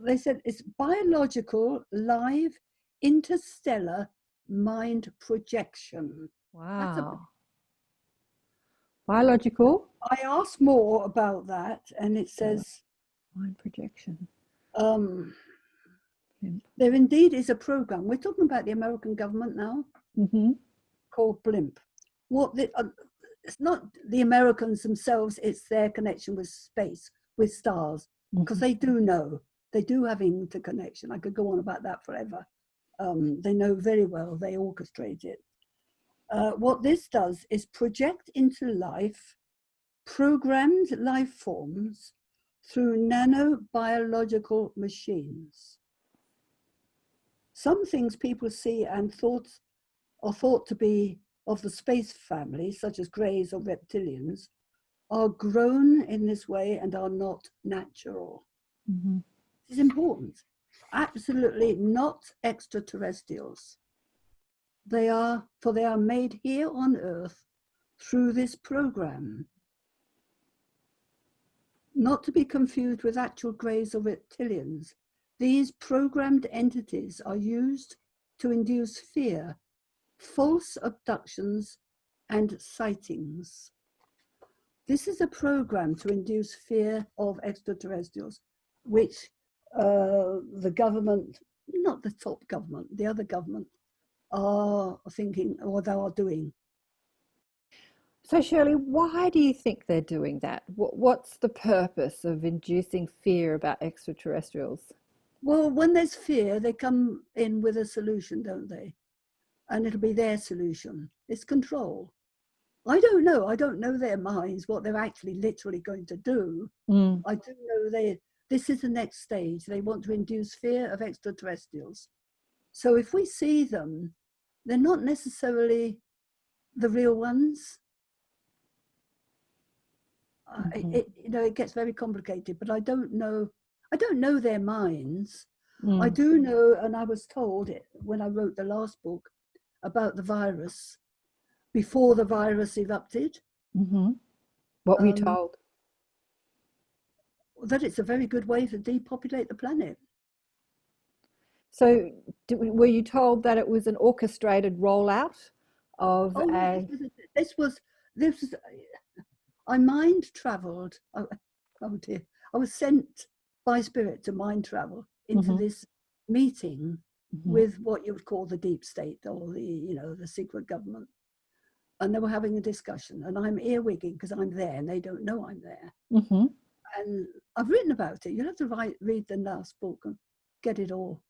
they said it's biological, live, interstellar mind projection. Wow. Biological. I asked more about that, and it says mind projection. There indeed is a program. We're talking about the American government now, called BLIMP. It's not the Americans themselves, it's their connection with space, with stars, because they do know, they do have interconnection. I could go on about that forever. They know very well, they orchestrate it. What this does is project into life programmed life forms through nanobiological machines. Some things people see and are thought to be of the space family, such as greys or reptilians, are grown in this way and are not natural. This is important. Absolutely not extraterrestrials. They are made here on Earth through this program. Not to be confused with actual greys or reptilians. These programmed entities are used to induce fear, false abductions, and sightings. This is a program to induce fear of extraterrestrials, which the government, not the top government, the other government, are thinking, or they are doing. So Shirley, why do you think they're doing that? What's the purpose of inducing fear about extraterrestrials? Well, when there's fear, they come in with a solution, don't they? And it'll be their solution. It's control. I don't know their minds, what they're actually literally going to do. I do know this is the next stage. They want to induce fear of extraterrestrials. So if we see them, they're not necessarily the real ones. It gets very complicated, but I don't know their minds. Mm. I do know, and I was told it when I wrote the last book about the virus, before the virus erupted. Mm-hmm. What were you told? That it's a very good way to depopulate the planet. So were you told that it was an orchestrated rollout of This was I mind traveled. Oh dear. I was sent by spirit to mind travel into this meeting with what you would call the deep state, or the secret government. And they were having a discussion, and I'm earwigging because I'm there and they don't know I'm there. Mm-hmm. And I've written about it. You'll have to read the last book and get it all.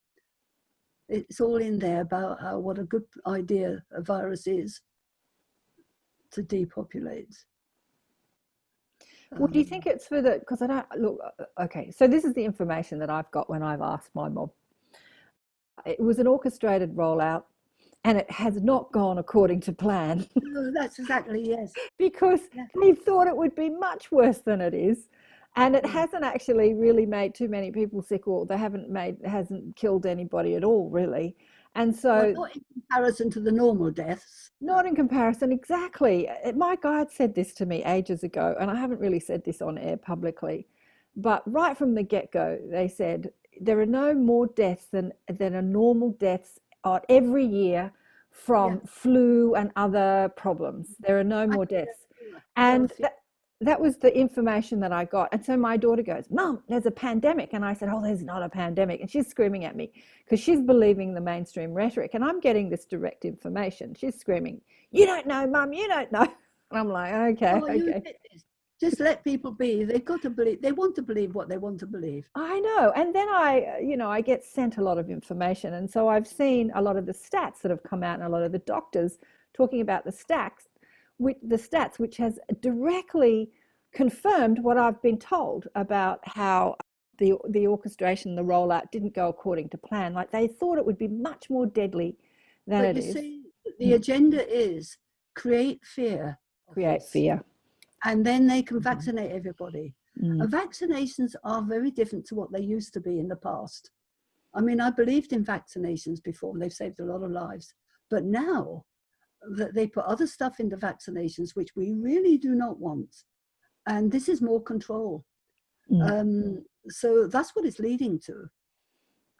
It's all in there about what a good idea a virus is to depopulate. Well, do you think it's for because I don't look, okay, so this is the information that I've got when I've asked my mob. It was an orchestrated rollout, and it has not gone according to plan. No, that's exactly, yes. Because they thought it would be much worse than it is. And it hasn't actually really made too many people sick, or hasn't killed anybody at all, really. And so, not in comparison to the normal deaths. Not in comparison, exactly. My guide said this to me ages ago, and I haven't really said this on air publicly, but right from the get-go, they said there are no more deaths than are normal deaths every year from flu and other problems. There are no more deaths. And that was the information that I got. And so my daughter goes, "Mum, there's a pandemic." And I said, "Oh, there's not a pandemic." And she's screaming at me because she's believing the mainstream rhetoric. And I'm getting this direct information. She's screaming, "You don't know, Mum, you don't know." And I'm like, okay. Just let people be. They've got to believe. They want to believe what they want to believe. I know. And then I get sent a lot of information. And so I've seen a lot of the stats that have come out, and a lot of the doctors talking about the stats, which has directly confirmed what I've been told about how the orchestration, the rollout didn't go according to plan. Like, they thought it would be much more deadly than it is. See, the agenda is create fear. And then they can vaccinate everybody. And vaccinations are very different to what they used to be in the past. I mean, I believed in vaccinations before, and they've saved a lot of lives. But now that they put other stuff into vaccinations, which we really do not want. And this is more control. So that's what it's leading to.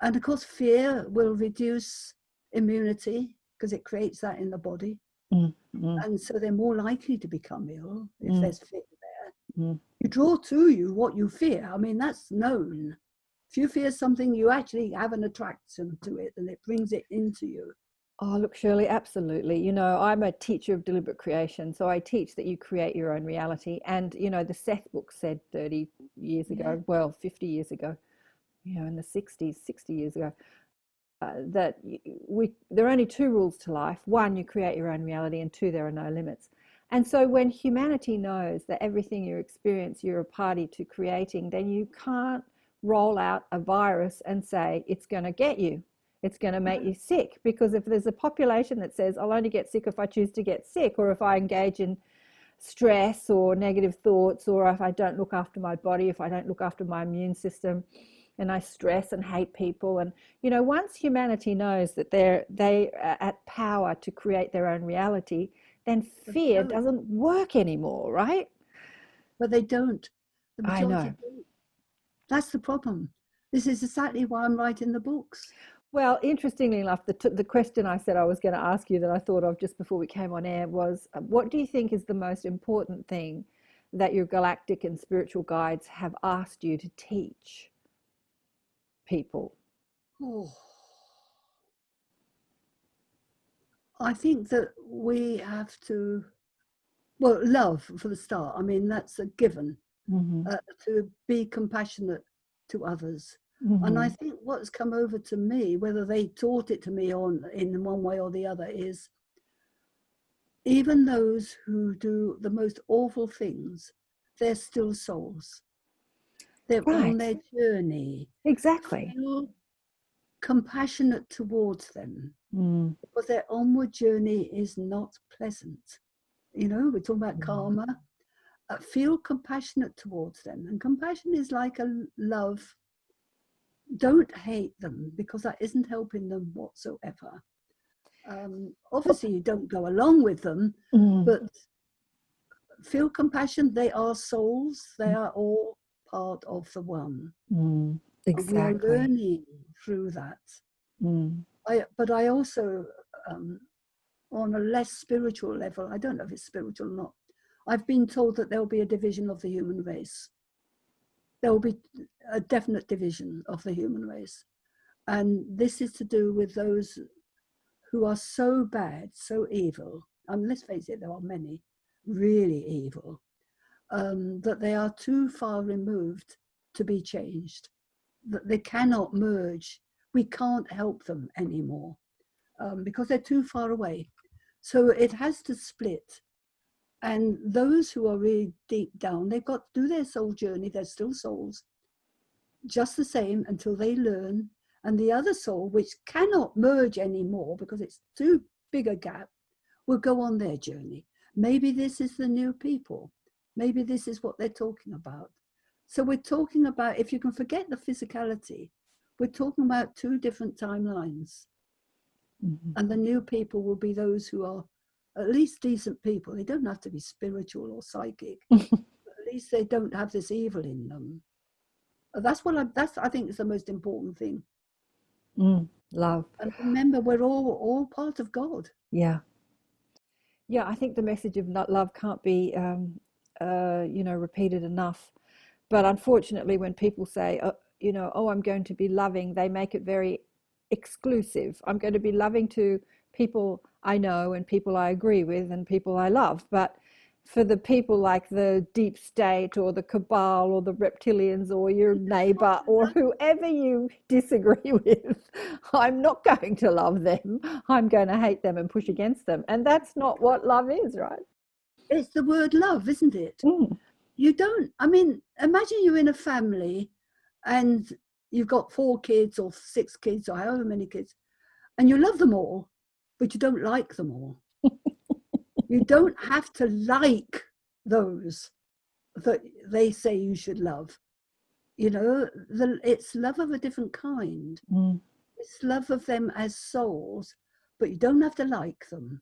And of course, fear will reduce immunity because it creates that in the body. And so they're more likely to become ill if there's fear there. You draw to you what you fear. I mean, that's known. If you fear something, you actually have an attraction to it, and it brings it into you. Oh, look, Shirley, absolutely. You know, I'm a teacher of deliberate creation, so I teach that you create your own reality. And, you know, the Seth book said 30 years ago, well, 50 years ago, in the 60s, 60 years ago, that there are only two rules to life. One, you create your own reality, and two, there are no limits. And so when humanity knows that everything you experience, you're a party to creating, then you can't roll out a virus and say it's going to get you. It's going to make you sick, because if there's a population that says I'll only get sick if I choose to get sick, or if I engage in stress or negative thoughts, or if I don't look after my body, if I don't look after my immune system, and I stress and hate people. And, once humanity knows that they are at power to create their own reality, then fear doesn't work anymore, right? But they don't. I know. Don't. That's the problem. This is exactly why I'm writing the books. Well, interestingly enough, the question I said I was going to ask you that I thought of just before we came on air was, what do you think is the most important thing that your galactic and spiritual guides have asked you to teach people? I think that we have to, love for the start. I mean, that's a given, to be compassionate to others. And I think what's come over to me, whether they taught it to me in one way or the other, is even those who do the most awful things, they're still souls. They're on their journey. Exactly. Feel compassionate towards them, because their onward journey is not pleasant. We're talking about karma. feel compassionate towards them. And compassion is like a love. Don't hate them, because that isn't helping them whatsoever. Obviously, you don't go along with them, but feel compassion. They are souls. They are all part of the one. Exactly. And we are learning through that. But I also, on a less spiritual level, I don't know if it's spiritual or not, I've been told that there will be a division of the human race. There will be a definite division of the human race. And this is to do with those who are so bad, so evil. I mean, let's face it, there are many really evil, that they are too far removed to be changed, that they cannot merge. We can't help them anymore because they're too far away. So it has to split. And those who are really deep down, they've got to do their soul journey. They're still souls, just the same, until they learn. And the other soul, which cannot merge anymore because it's too big a gap, will go on their journey. Maybe this is the new people. Maybe this is what they're talking about. So we're talking about, if you can forget the physicality, we're talking about two different timelines. And the new people will be those who are at least decent people. They don't have to be spiritual or psychic. But at least they don't have this evil in them. That's I think is the most important thing. Love. And remember, we're all part of God. Yeah. I think the message of love can't be repeated enough. But unfortunately, when people say, oh, I'm going to be loving, they make it very exclusive. I'm going to be loving to people I know and people I agree with and people I love. But for the people like the deep state or the cabal or the reptilians or your neighbor or whoever you disagree with, I'm not going to love them. I'm going to hate them and push against them. And that's not what love is, right? It's the word love, isn't it? You don't, I mean, imagine you're in a family and you've got 4 kids or 6 kids or however many kids, and you love them all, but you don't like them all. You don't have to like those that they say you should love. It's love of a different kind. It's love of them as souls, but you don't have to like them.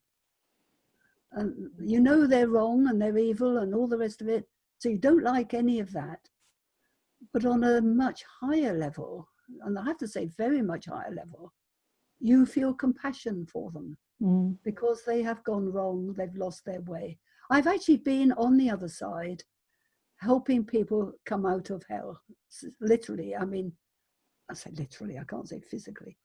And they're wrong and they're evil and all the rest of it, so you don't like any of that. But on a much higher level, and I have to say very much higher level, you feel compassion for them. Because they have gone wrong, they've lost their way. I've actually been on the other side, helping people come out of hell. Literally, I mean, I say literally, I can't say physically,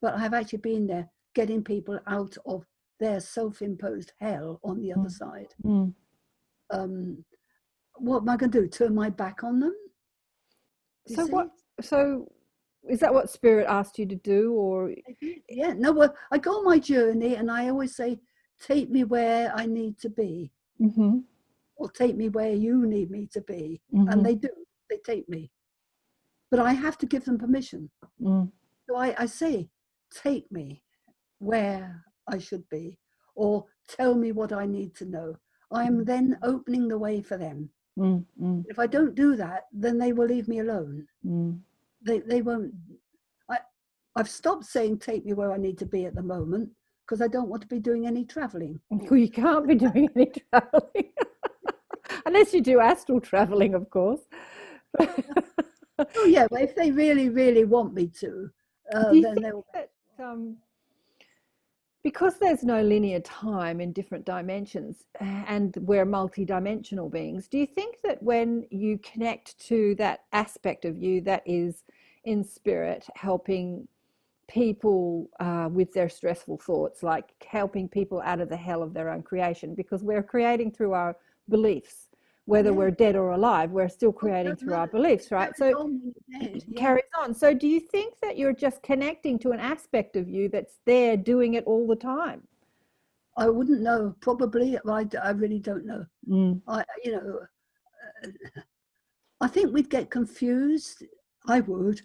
but I've actually been there, getting people out of their self-imposed hell on the other side. What am I going to do? Turn my back on them? So is that what Spirit asked you to do, or? Yeah, no, well, I go on my journey and I always say, take me where I need to be, or take me where you need me to be. And they do, they take me. But I have to give them permission. So I say, take me where I should be, or tell me what I need to know. I am then opening the way for them. If I don't do that, then they will leave me alone. They won't. I've stopped saying take me where I need to be at the moment, because I don't want to be doing any traveling. Well, you can't be doing any traveling unless you do astral traveling, of course. Oh yeah, but if they really, really want me to, then they'll. Because there's no linear time in different dimensions and we're multi-dimensional beings, do you think that when you connect to that aspect of you that is in spirit, helping people with their stressful thoughts, like helping people out of the hell of their own creation, because we're creating through our beliefs, whether we're dead or alive, we're still creating through our beliefs, right? So it carries on. So do you think that you're just connecting to an aspect of you that's there doing it all the time? I wouldn't know, probably. I really don't know. I think we'd get confused. I would,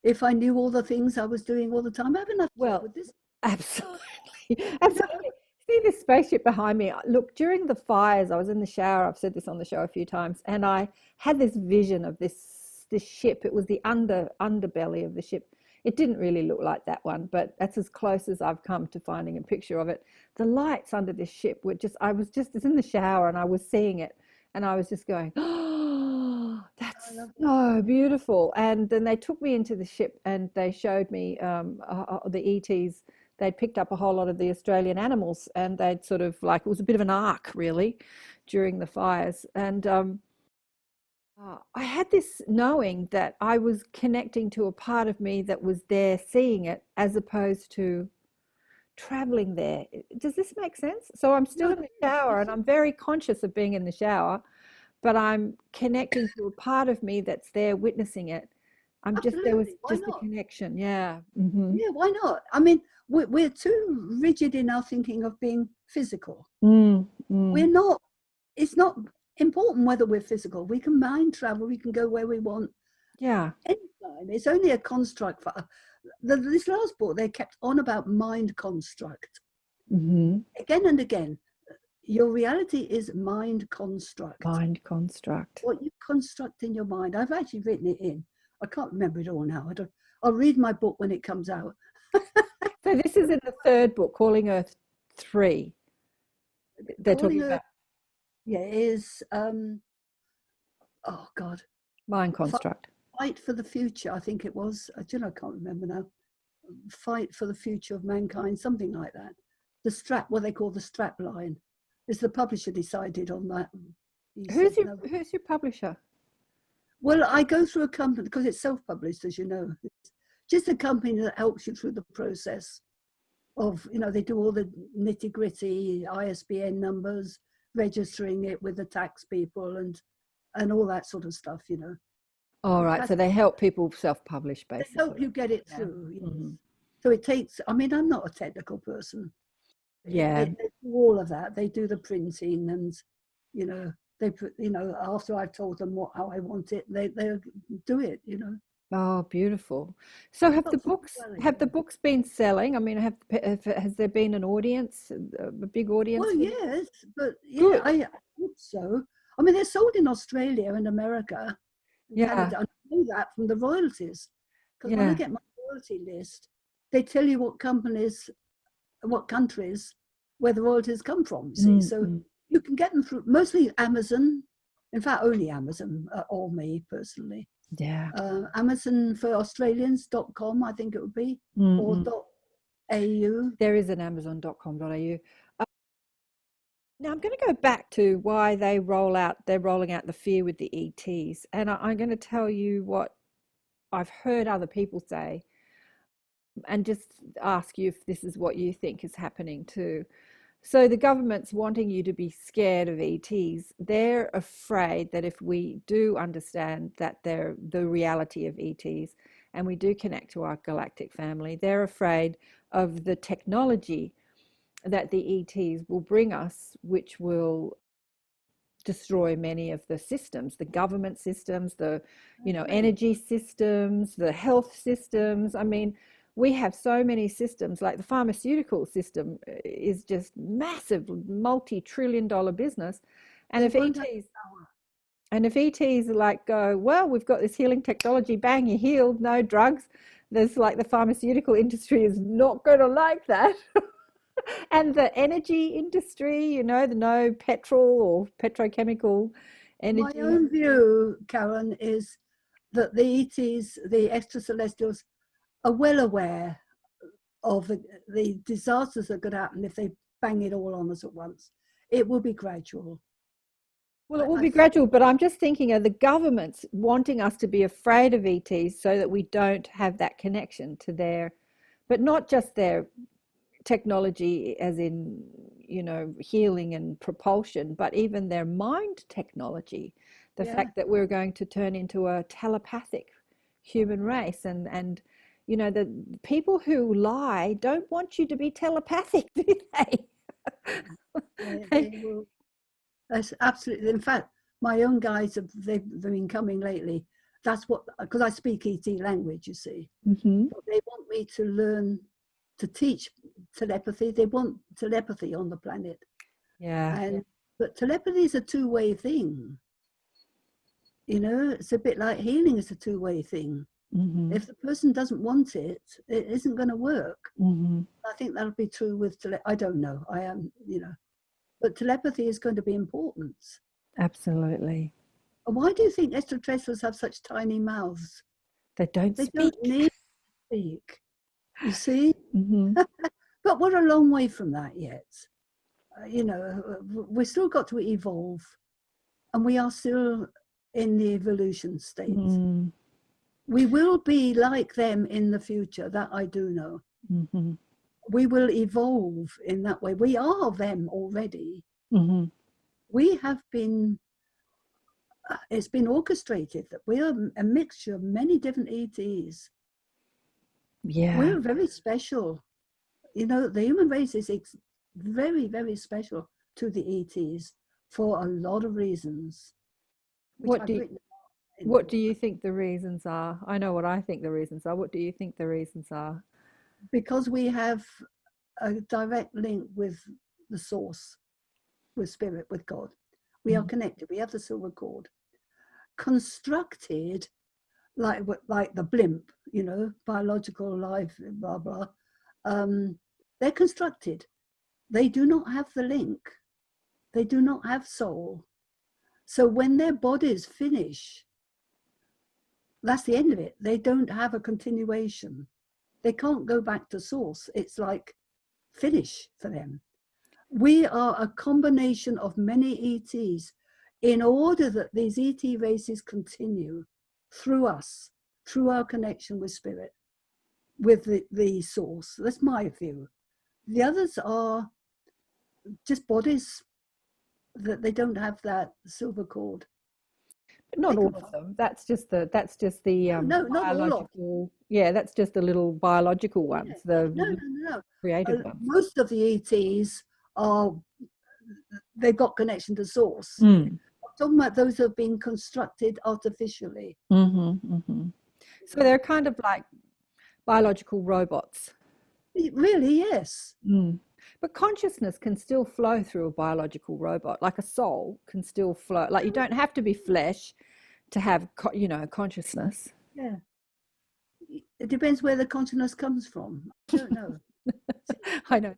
if I knew all the things I was doing all the time. I have enough with this. Absolutely. see this spaceship behind me? Look, during the fires, I was in the shower. I've said this on the show a few times, and I had this vision of this ship. It was the underbelly of the ship. It didn't really look like that one, but that's as close as I've come to finding a picture of it. The lights under this ship were just, it's in the shower and I was seeing it and I was just going, oh, that's so beautiful. And then they took me into the ship and they showed me the ETs. They'd picked up a whole lot of the Australian animals and they'd sort of like, it was a bit of an ark really during the fires. And I had this knowing that I was connecting to a part of me that was there seeing it as opposed to traveling there. Does this make sense? So I'm still in the shower and I'm very conscious of being in the shower, but I'm connecting to a part of me that's there witnessing it. There was just a connection. Yeah. Mm-hmm. Yeah, why not? I mean, we're too rigid in our thinking of being physical. We're not, it's not important whether we're physical. We can mind travel, we can go where we want. Yeah. Anytime. It's only a construct for this last book. They kept on about mind construct again and again. Your reality is mind construct. Mind construct. What you construct in your mind. I've actually written it in. I can't remember it all now. I'll read my book when it comes out. So this is in the third book, Calling Earth 3. They're talking about. Yeah, it is. Oh God. Mind construct. Fight for the future. I think it was. I can't remember now. Fight for the future of mankind. Something like that. The strap. What they call the strap line. Is the publisher decided on that? Who's your publisher? Well, I go through a company because it's self-published, as you know. It's just a company that helps you through the process of, they do all the nitty-gritty ISBN numbers, registering it with the tax people and all that sort of stuff, All right, so they help people self-publish, basically. They help you get it through. Yes. Mm-hmm. So it takes, I'm not a technical person. Yeah. They do all of that. They do the printing and, they put, after I've told them how I want it, they do it, Oh, beautiful. So have the books been selling? I mean, has there been an audience, a big audience? Well, yes, but yeah, I hope so. I mean, they're sold in Australia and America, and Canada. I know that from the royalties, because when I get my royalty list, they tell you what countries, where the royalties come from. You see, so you can get them through mostly Amazon. In fact, only Amazon, or me personally. Yeah. Amazon for Australians.com, I think it would be, or .au. There is an Amazon.com.au. Now I'm going to go back to why they're rolling out the fear with the ETs, and I'm going to tell you what I've heard other people say, and just ask you if this is what you think is happening too. So the government's wanting you to be scared of ETs. They're afraid that if we do understand that they're the reality of ETs and we do connect to our galactic family, they're afraid of the technology that the ETs will bring us, which will destroy many of the systems, the government systems, the energy systems, the health systems. I mean, we have so many systems, like the pharmaceutical system is just massive, multi-trillion-dollar business. And if ETs like go, well, we've got this healing technology, bang, you're healed, no drugs. There's like the pharmaceutical industry is not going to like that. And the energy industry, the no petrol or petrochemical energy. My own view, Karen, is that the ETs, the extraterrestrials, are well aware of the disasters that could happen if they bang it all on us at once. It will be gradual. Well, it will be gradual, but I'm just thinking of the governments wanting us to be afraid of ETs so that we don't have that connection to but not just their technology as in, healing and propulsion, but even their mind technology. The fact that we're going to turn into a telepathic human race and the people who lie don't want you to be telepathic, do they? They will. That's absolutely. In fact, my own guys they've been coming lately. That's what, because I speak ET language, you see. But they want me to learn to teach telepathy. They want telepathy on the planet. Yeah. But telepathy is a two-way thing. You know, it's a bit like healing is a two-way thing. Mm-hmm. If the person doesn't want it, it isn't going to work. Mm-hmm. I think that'll be true with I don't know. I am, you know, but telepathy is going to be important. Absolutely. And why do you think extraterrestrials have such tiny mouths? They don't They speak. don't need to speak. You see? Mm-hmm. But we're a long way from that yet. You know, we've still got to evolve, and we are still in the evolution state. Mm. We will be like them in the future, that I do know. Mm-hmm. We will evolve in that way. We are them already. Mm-hmm. We have been, it's been orchestrated that we are a mixture of many different ETs. Yeah. We're very special. You know, the human race is very, very special to the ETs for a lot of reasons. What do you think the reasons are? I know what I think the reasons are. What do you think the reasons are? Because we have a direct link with the source, with spirit, with God. We are connected. We have the silver cord. Constructed like the blimp, you know, biological life, blah, blah. They're constructed. They do not have the link. They do not have soul. So when their bodies finish, that's the end of it. They don't have a continuation. They can't go back to source. It's like finish for them. We are a combination of many ETs in order that these ET races continue through us, through our connection with spirit, with the source. That's my view. The others are just bodies that they don't have that silver cord. But not all of them. That's just the no, not all of biological. Yeah, that's just the little biological ones. The No. creative ones. Most of the ETs are, they've got connection to source. Mm. I'm talking about those who have been constructed artificially. Mm-hmm, mm-hmm. So they're kind of like biological robots. Really, yes. Mm. But consciousness can still flow through a biological robot, like a soul can still flow. Like you don't have to be flesh to have, consciousness. Yeah. It depends where the consciousness comes from. I don't know. I know.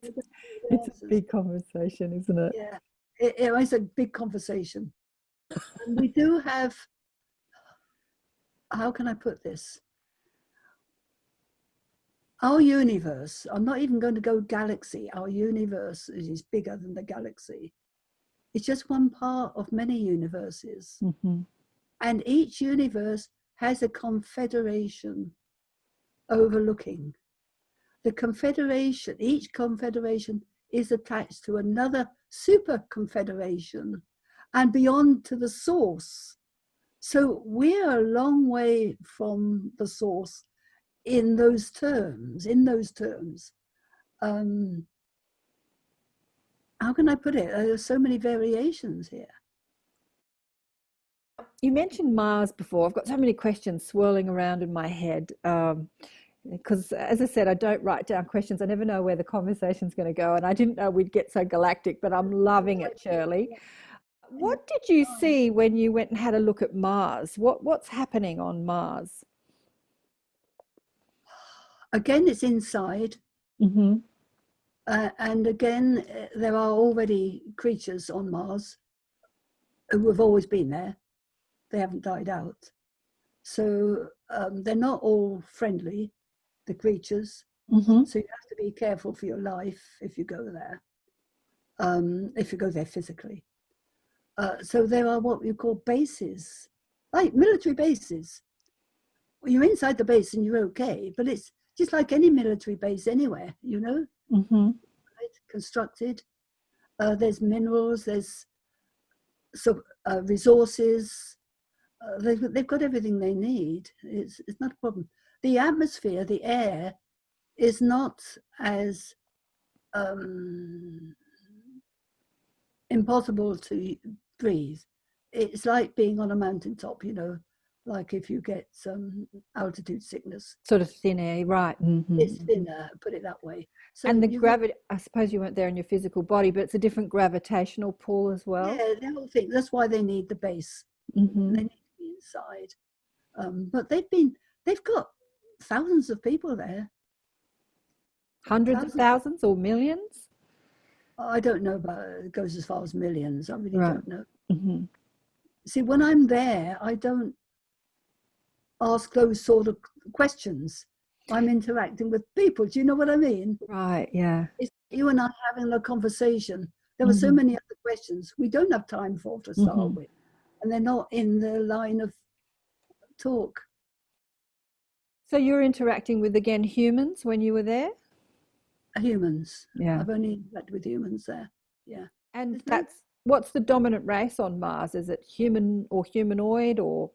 It's a big conversation, isn't it? Yeah, it is a big conversation. And we do have, how can I put this? Our universe, I'm not even going to go galaxy, our universe is bigger than the galaxy. It's just one part of many universes. Mm-hmm. And each universe has a confederation overlooking. The confederation, each confederation is attached to another super confederation and beyond to the source. So we're a long way from the source in those terms. How can I put it? There's so many variations here. You mentioned Mars before. I've got so many questions swirling around in my head. Because, as I said, I don't write down questions. I never know where the conversation's going to go. And I didn't know we'd get so galactic, but I'm loving it, Shirley. What did you see when you went and had a look at Mars? What's happening on Mars? Again, it's inside. Mm-hmm. And again, there are already creatures on Mars who have always been there. They haven't died out. So they're not all friendly, the creatures. Mm-hmm. So you have to be careful for your life if you go there, physically. So there are what you call bases, like military bases. Well, you're inside the base and you're okay, but it's just like any military base anywhere, Mm-hmm. right? Constructed. There's minerals, there's resources. They've got everything they need. It's not a problem. The atmosphere, the air, is not as impossible to breathe. It's like being on a mountaintop, like if you get some altitude sickness, Sort of thin air, right? it's thinner, put it that way. So And the you've gravity, I suppose you weren't there in your physical body, but it's a different gravitational pull as well. yeah, the whole thing. That's why they need the base. Mm-hmm. They need to be inside. But they've got thousands of people there. Hundreds of thousands or millions? I don't know about it goes as far as millions. I really Right. don't know. Mm-hmm. See, when I'm there, I don't ask those sort of questions. I'm interacting with people. Do you know what I mean? Right, yeah. It's you and I having a conversation. There were so many other questions we don't have time for to start with, and they're not in the line of talk. So you're interacting with, again, humans when you were there? Humans. Yeah. I've only interacted with humans there. Yeah. And what's the dominant race on Mars? Is it human or humanoid or?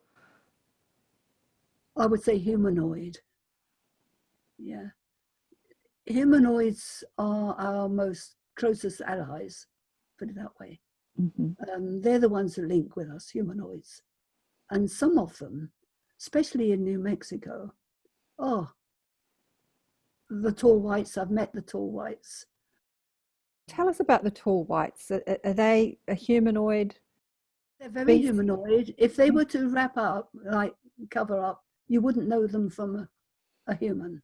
I would say humanoid. Yeah. Humanoids are our most closest allies, put it that way. They're the ones that link with us, humanoids. And some of them, especially in New Mexico, the tall whites, I've met the tall whites. Tell us about the tall whites. Are they a humanoid? They're very beast? humanoid. If they were to wrap up, like cover up, you wouldn't know them from a human.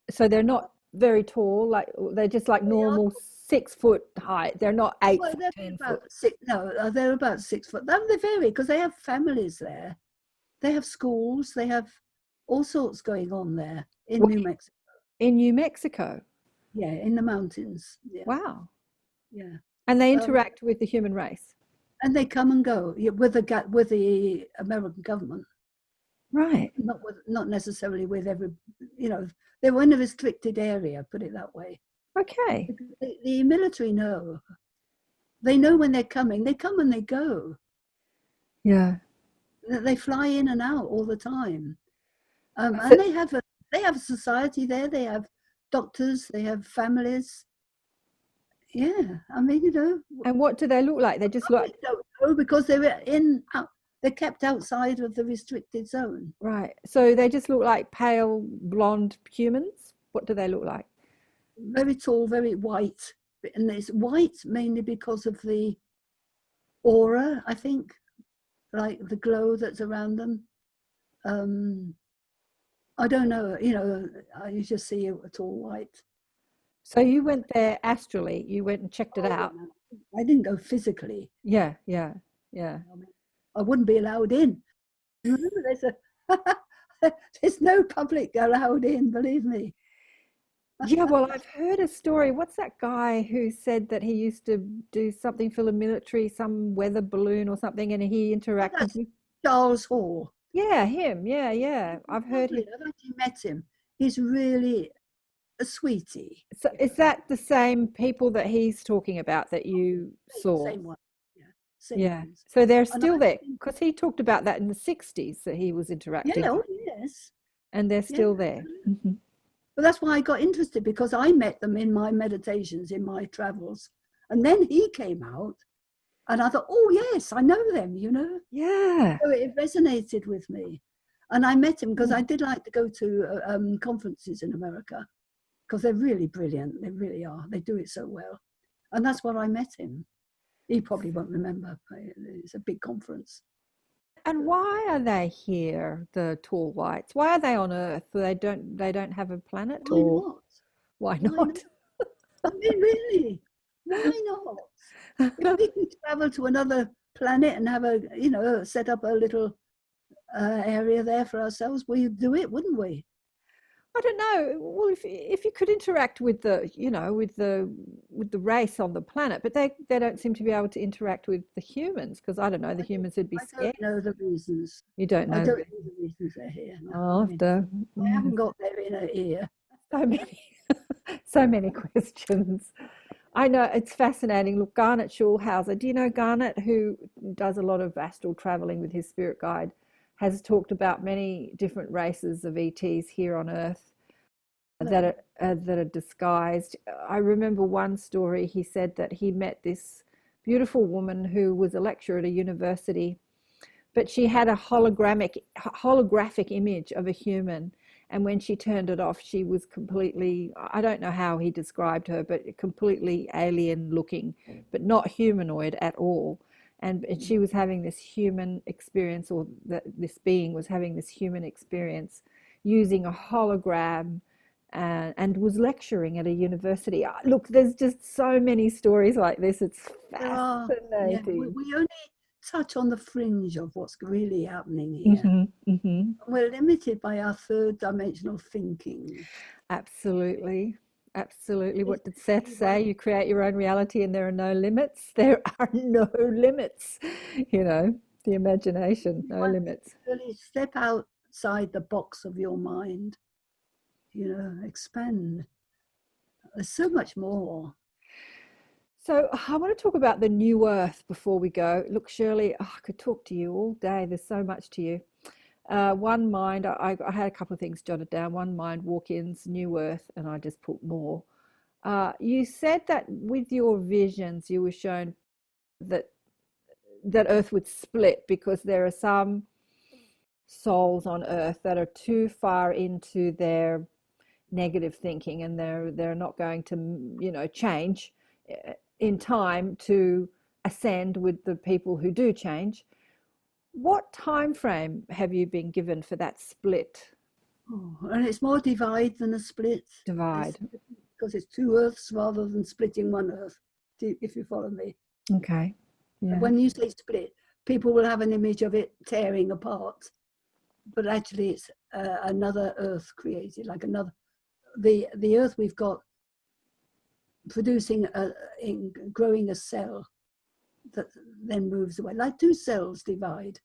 So they're not very tall, like they're just like normal 6 foot height. They're not 8 Well, foot, they're 10 about foot. they're about 6 foot. They vary because they have families there. They have schools. They have all sorts going on there in New Mexico. In New Mexico? Yeah, in the mountains. Yeah. Wow. Yeah. And they interact with the human race? And they come and go with the American government. Right. Not necessarily with every, they're in a restricted area, put it that way. Okay. The military know. They know when they're coming. They come and they go. Yeah. They fly in and out all the time. And they have a society there. They have doctors. They have families. Yeah, I mean, And what do they look like? They just look. I don't know because they're kept outside of the restricted zone. Right. So they just look like pale blonde humans? What do they look like? Very tall, very white. And it's white mainly because of the aura, I think, like the glow that's around them. I don't know, you just see it all white. So you went there astrally, you went and checked it out. I didn't go physically. Yeah. I wouldn't be allowed in. Remember, there's no public allowed in, believe me. Yeah, well, I've heard a story. What's that guy who said that he used to do something for the military, some weather balloon or something, and he interacted with Charles Hall. Yeah, him. Yeah. I've heard him. I've actually met him. He's really a sweetie. So is that the same people that he's talking about that you saw? Same one. Same Yeah. ones. So they're still there because he talked about that in the 60s that he was interacting. Yeah, yes. And they're still there. Mm-hmm. But that's why I got interested, because I met them in my meditations, in my travels. And then he came out and I thought, oh, yes, I know them, Yeah. So it resonated with me. And I met him because I did like to go to conferences in America because they're really brilliant. They really are. They do it so well. And that's where I met him. He probably won't remember. It's a big conference. And why are they here, the tall whites? Why are they on Earth? They don't have a planet? Why not? Why not? I mean, really, why not? If we could travel to another planet and have set up a little area there for ourselves, we'd do it, wouldn't we? I don't know. Well, if you could interact with the with the race on the planet, but they don't seem to be able to interact with the humans because I don't know, the humans would be scared. I don't know the reasons. You don't know. I don't know the reasons they're here. No. I haven't got their inner ear. So many questions. I know, it's fascinating. Look, Garnet Schulhauser, do you know Garnet, who does a lot of astral traveling with his spirit guide, has talked about many different races of ETs here on Earth that are disguised. I remember one story. He said that he met this beautiful woman who was a lecturer at a university but she had a holographic image of a human. And when she turned it off, she was completely, I don't know how he described her, but completely alien looking, but not humanoid at all. And she was having this human experience, or this being was having this human experience using a hologram, and was lecturing at a university. Look, there's just so many stories like this. It's fascinating. Yeah, we only touch on the fringe of what's really happening here. Mm-hmm, mm-hmm. We're limited by our third dimensional thinking. Absolutely. Absolutely. What did Seth say? You create your own reality and there are no limits. There are no limits. You know, the imagination, no limits. Really step outside the box of your mind, you know, expand. There's so much more. So I want to talk about the new earth before we go. Look, Shirley, I could talk to you all day. There's so much to you. One mind, I had a couple of things jotted down. One mind, walk-ins, new earth, and I just put more. You said that with your visions, you were shown that earth would split because there are some souls on earth that are too far into their negative thinking, and they're not going to, you know, change in time to ascend with the people who do change. What time frame have you been given for that split? Oh, and it's more divide than a split. Divide. Because it's two earths rather than splitting one earth, if you follow me. Okay. Yeah. When you say split, people will have an image of it tearing apart, but actually it's another earth created, like another, the earth we've got producing, growing a cell that then moves away, like two cells divide.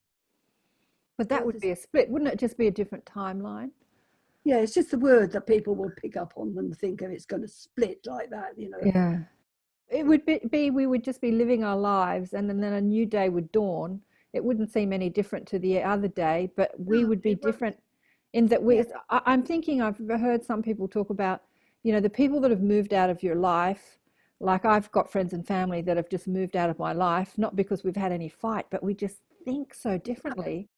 But that would be a split. Wouldn't it just be a different timeline? Yeah, it's just the word that people will pick up on and think of it's going to split like that, you know. Yeah. It would be we would just be living our lives, and then a new day would dawn. It wouldn't seem any different to the other day, but we would be different in that we, I'm thinking, I've heard some people talk about, you know, the people that have moved out of your life. Like I've got friends and family that have just moved out of my life, not because we've had any fight, but we just think so differently.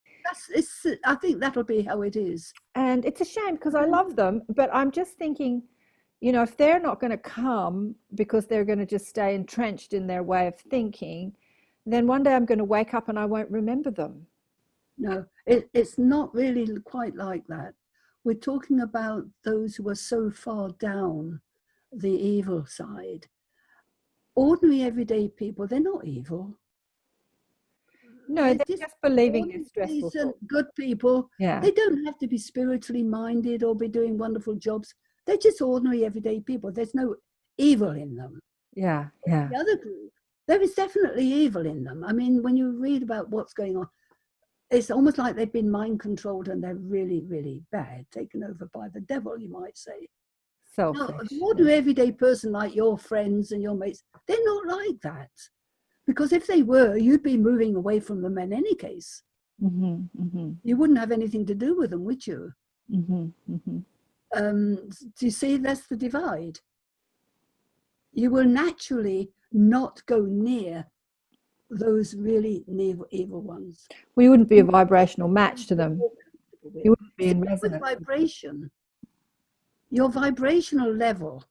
I think that'll be how it is. And it's a shame because I love them, but I'm just thinking, you know, if they're not going to come because they're going to just stay entrenched in their way of thinking, then one day I'm going to wake up and I won't remember them. No, it's not really quite like that. We're talking about those who are so far down the evil side. Ordinary everyday people, they're not evil. No, they're just believing in stressful thoughts. Good people. Yeah. They don't have to be spiritually minded or be doing wonderful jobs. They're just ordinary everyday people. There's no evil in them. Yeah, yeah. The other group, there is definitely evil in them. I mean, when you read about what's going on, it's almost like they've been mind controlled and they're really, really bad, taken over by the devil, you might say. Selfish. Now, an ordinary everyday person like your friends and your mates, they're not like that. Because if they were, you'd be moving away from them in any case. Mm-hmm, mm-hmm. You wouldn't have anything to do with them, would you? Mm-hmm, mm-hmm. Do you see, that's the divide. You will naturally not go near those really evil ones. We wouldn't be a vibrational match to them. You wouldn't be in resonance. Vibration. Your vibrational level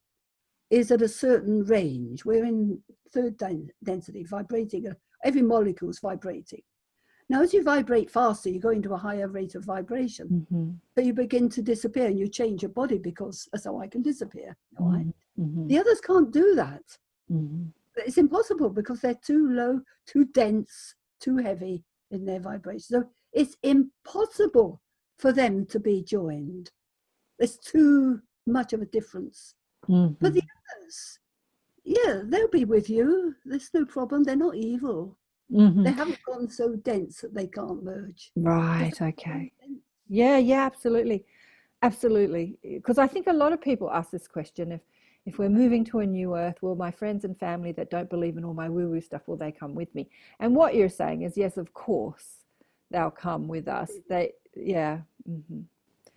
is at a certain range. We're in third density, vibrating. Every molecule is vibrating. Now, as you vibrate faster, you go into a higher rate of vibration. Mm-hmm. So you begin to disappear and you change your body because that's how I can disappear. Right? Mm-hmm. The others can't do that. Mm-hmm. It's impossible because they're too low, too dense, too heavy in their vibration. So it's impossible for them to be joined. There's too much of a difference. Mm-hmm. But the others, yeah, they'll be with you. There's no problem. They're not evil. Mm-hmm. They haven't gone so dense that they can't merge. Right, okay. Yeah, absolutely. Absolutely. Because I think a lot of people ask this question, if we're moving to a new earth, will my friends and family that don't believe in all my woo-woo stuff, will they come with me? And what you're saying is, yes, of course, they'll come with us. Mm-hmm.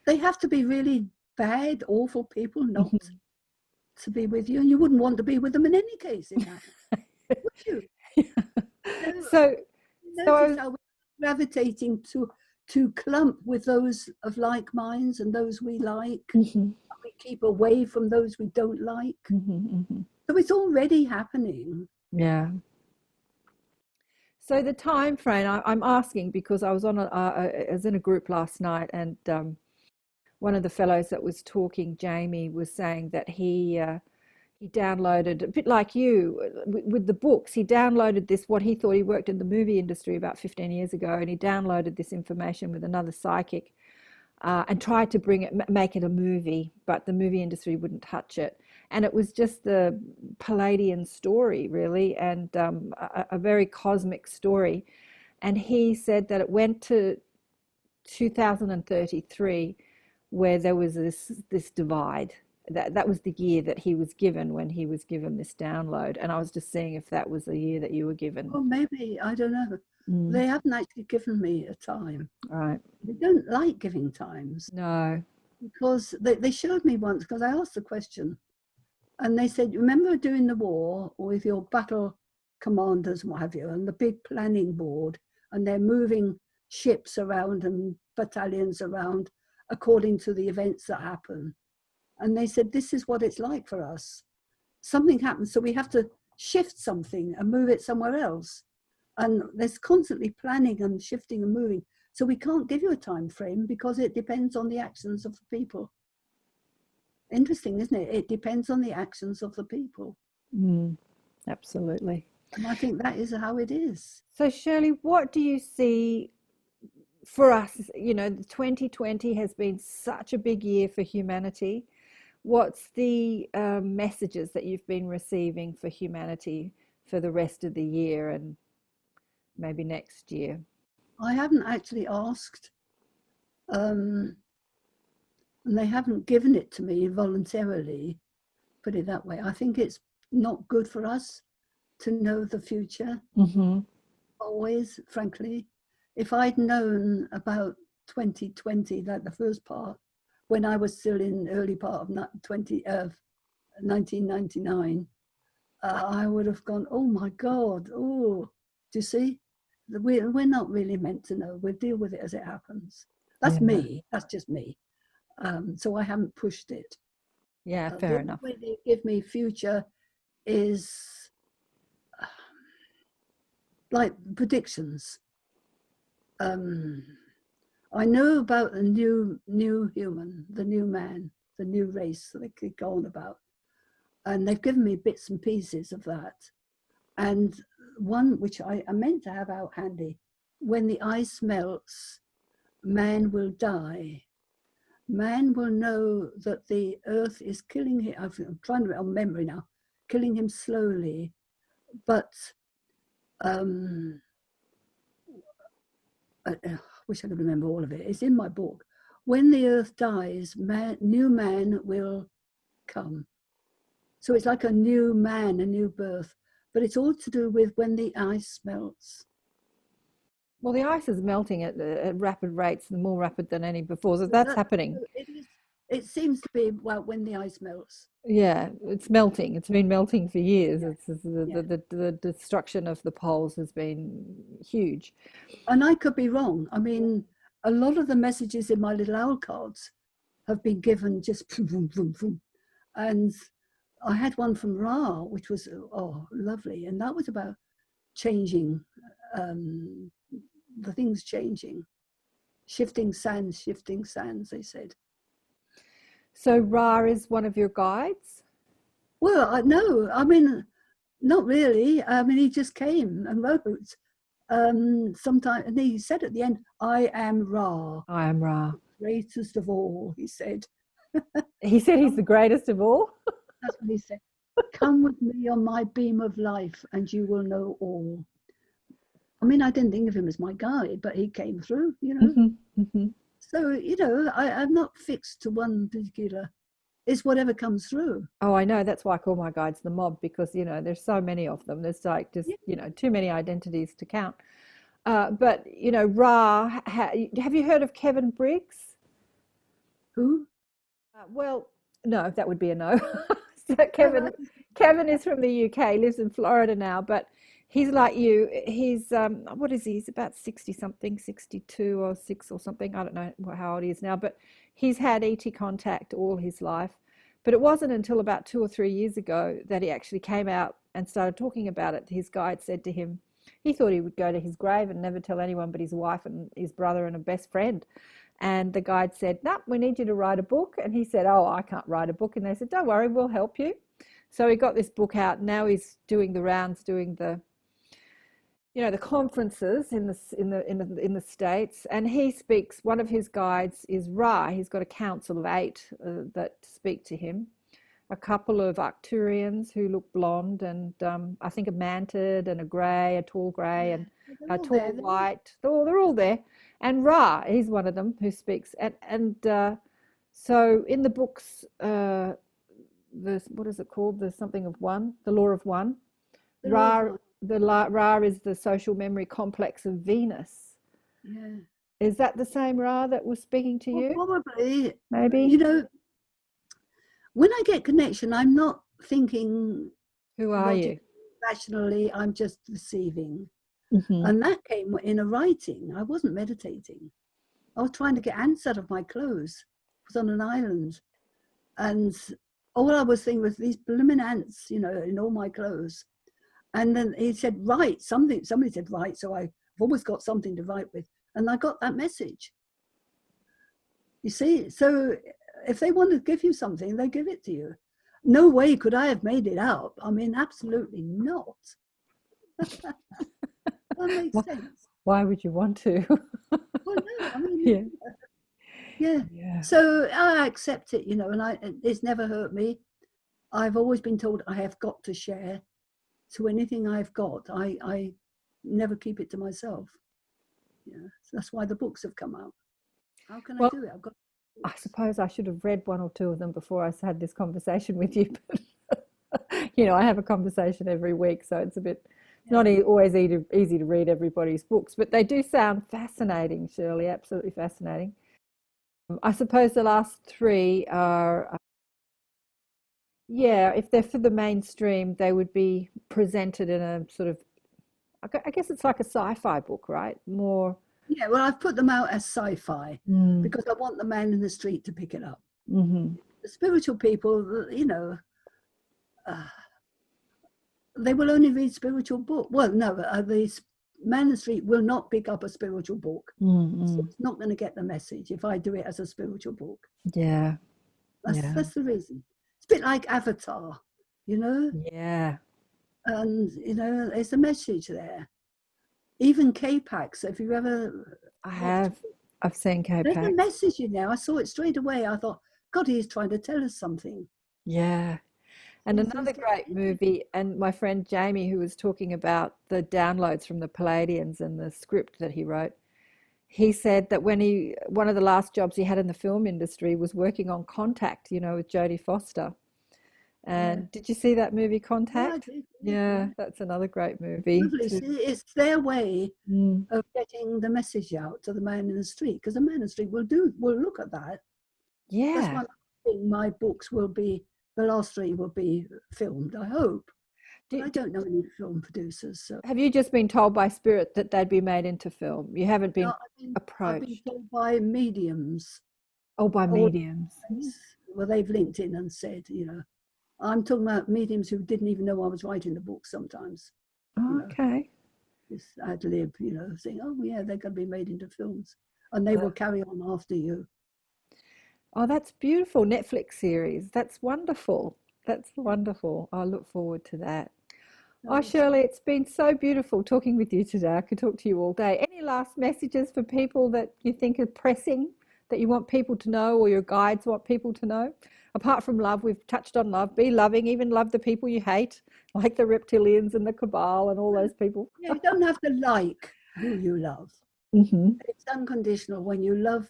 They have to be really bad, awful people not to be with you, and you wouldn't want to be with them in any case. Would you? So I was, how we gravitating to clump with those of like minds and those we like. Mm-hmm. We keep away from those we don't like. Mm-hmm. Mm-hmm. So it's already happening. Yeah. So the time frame, I'm asking because I was I was in a group last night, and one of the fellows that was talking, Jamie, was saying that he downloaded, a bit like you with the books, he downloaded this, what he thought, he worked in the movie industry about 15 years ago, and he downloaded this information with another psychic and tried to make it a movie, but the movie industry wouldn't touch it. And it was just the Palladian story, really, and a very cosmic story. And he said that it went to 2033, where there was this divide. That was the year that he was given when he was given this download. And I was just seeing if that was the year that you were given. Well, maybe, I don't know. They haven't actually given me a time. Right. They don't like giving times. No. Because they showed me once, because I asked the question, and they said, remember doing the war with your battle commanders and what have you, and the big planning board, and they're moving ships around and battalions around according to the events that happen. And they said, this is what it's like for us. Something happens, so we have to shift something and move it somewhere else. And there's constantly planning and shifting and moving. So we can't give you a time frame because it depends on the actions of the people. Interesting, isn't it? It depends on the actions of the people. Absolutely. And I think that is how it is. So Shirley, what do you see for us? You know, 2020 has been such a big year for humanity. What's the messages that you've been receiving for humanity for the rest of the year and maybe next year? I haven't actually asked, and they haven't given it to me voluntarily, put it that way. I think it's not good for us to know the future, always, frankly. If I'd known about 2020, like the first part, when I was still in the early part of 1999, I would have gone, oh my God, oh, do you see? We're not really meant to know. We'll deal with it as it happens. That's me. That's just me. So I haven't pushed it. Yeah, fair enough. The way they give me future is like predictions. I know about the new human, the new man, the new race that they keep going about. And they've given me bits and pieces of that. And one which I meant to have out handy, when the ice melts, man will die. Man will know that the earth is killing him. I'm trying to remember memory now, killing him slowly. But I wish I could remember all of it. It's in my book. When the earth dies, new man will come. So it's like a new man, a new birth. But it's all to do with when the ice melts. Well, the ice is melting at rapid rates, more rapid than any before. So that's happening. It seems to be, well, when the ice melts. Yeah, it's melting. It's been melting for years. Yeah. The destruction of the poles has been huge. And I could be wrong. I mean, a lot of the messages in my little owl cards have been given just vroom, vroom, vroom. And I had one from Ra, which was, lovely. And that was about changing, the things changing. Shifting sands, they said. So Ra is one of your guides? Well, no, I mean, not really. I mean, he just came and wrote sometime, and he said at the end, I am Ra. I am Ra. Greatest of all, he said. He said he's the greatest of all? That's what he said. Come with me on my beam of life and you will know all. I mean, I didn't think of him as my guide, but he came through, you know. So, you know, I'm not fixed to one particular. It's whatever comes through. Oh, I know. That's why I call my guides the mob, because, you know, there's so many of them. There's like just, you know, too many identities to count. But, you know, Ra, have you heard of Kevin Briggs? Who? Well, no, that would be a no. So Kevin is from the UK, lives in Florida now, but He's like you. He's what is he? He's about 60 something, 62 or 6 or something. I don't know how old he is now, but he's had ET contact all his life. But it wasn't until about 2 or 3 years ago that he actually came out and started talking about it. His guide said to him, he thought he would go to his grave and never tell anyone but his wife and his brother and a best friend. And the guide said, "No, we need you to write a book." And he said, "Oh, I can't write a book." And they said, "Don't worry, we'll help you." So he got this book out. Now he's doing the rounds, doing the the conferences in the States, and he speaks. One of his guides is Ra. He's got a council of 8 that speak to him. A couple of Arcturians who look blonde, and I think a mantid and a grey, a tall grey, and a tall white. They're all there. And Ra, he's one of them who speaks. And so in the books, what is it called? There's something of one, the law of one. Ra is the social memory complex of Venus. Yeah. Is that the same Ra that was speaking to you? Probably. Maybe. When I get connection, I'm not thinking. Who are you? Rationally, I'm just receiving. Mm-hmm. And that came in a writing. I wasn't meditating. I was trying to get ants out of my clothes. I was on an island. And all I was thinking was these blooming ants, in all my clothes. And then he said, write something. Somebody said, write. So I've always got something to write with. And I got that message. You see, so if they want to give you something, they give it to you. No way could I have made it up. I mean, absolutely not. That makes sense. Why would you want to? Well, no, I mean, yeah. So I accept it, and it's never hurt me. I've always been told I have got to share. So anything I've got, I never keep it to myself. Yeah, so that's why the books have come out. How can I do it? I suppose I should have read 1 or 2 of them before I had this conversation with you. I have a conversation every week, so it's a bit not always easy to read everybody's books, but they do sound fascinating, Shirley, absolutely fascinating. I suppose the last 3 are, if they're for the mainstream, they would be presented in a sort of, I guess it's like a sci-fi book, right? More. Yeah, well, I've put them out as sci-fi because I want the man in the street to pick it up. Mm-hmm. The spiritual people, they will only read spiritual book. Well, no, the man in the street will not pick up a spiritual book. Mm-hmm. So it's not going to get the message if I do it as a spiritual book. Yeah. That's the reason. It's a bit like Avatar, Yeah. And, there's a message there. Even K-Pax, if you ever... I've seen K-Pax. There's a message in there. I saw it straight away. I thought, God, he's trying to tell us something. Yeah. And another great movie, and my friend Jamie, who was talking about the downloads from the Palladians and the script that he wrote, he said that one of the last jobs he had in the film industry was working on Contact, with Jodie Foster. And did you see that movie, Contact? Yeah, that's another great movie. It's their way of getting the message out to the man in the street, because the man in the street will look at that. Yeah. That's one thing my books will be, the last 3 will be filmed, I hope. I don't know any film producers. So. Have you just been told by Spirit that they'd be made into film? You haven't been approached? I've been told by mediums. Oh, by mediums. Well, they've linked in and said, I'm talking about mediums who didn't even know I was writing the book sometimes. Okay. Just ad lib, saying, oh, yeah, they're going to be made into films. And they will carry on after you. Oh, that's beautiful. Netflix series. That's wonderful. That's wonderful. I look forward to that. Oh, Shirley, it's been so beautiful talking with you today. I could talk to you all day. Any last messages for people that you think are pressing, that you want people to know, or your guides want people to know? Apart from love, we've touched on love. Be loving, even love the people you hate, like the reptilians and the cabal and all those people. Yeah, you don't have to like who you love. Mm-hmm. It's unconditional when you love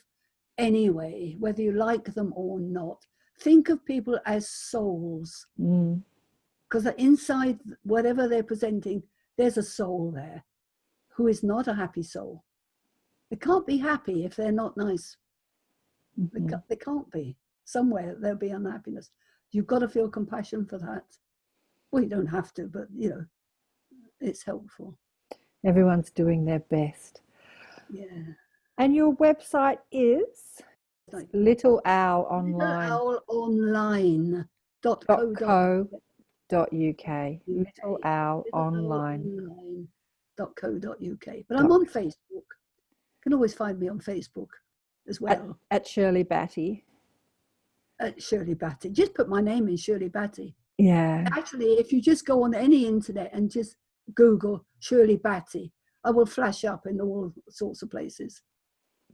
anyway, whether you like them or not. Think of people as souls. Because inside whatever they're presenting, there's a soul there who is not a happy soul. They can't be happy if they're not nice. Mm-hmm. They can't be. Somewhere there'll be unhappiness. You've got to feel compassion for that. Well, you don't have to, but it's helpful. Everyone's doing their best. Yeah. And your website is Like Little Owl Online. littleowlonline.co.uk. Little Owl Online. littleowlonline.co.uk. But I'm on Facebook. You can always find me on Facebook as well. At Shirley Battie. At Shirley Battie. Just put my name in, Shirley Battie. Yeah. Actually, if you just go on any internet and just Google Shirley Battie, I will flash up in all sorts of places.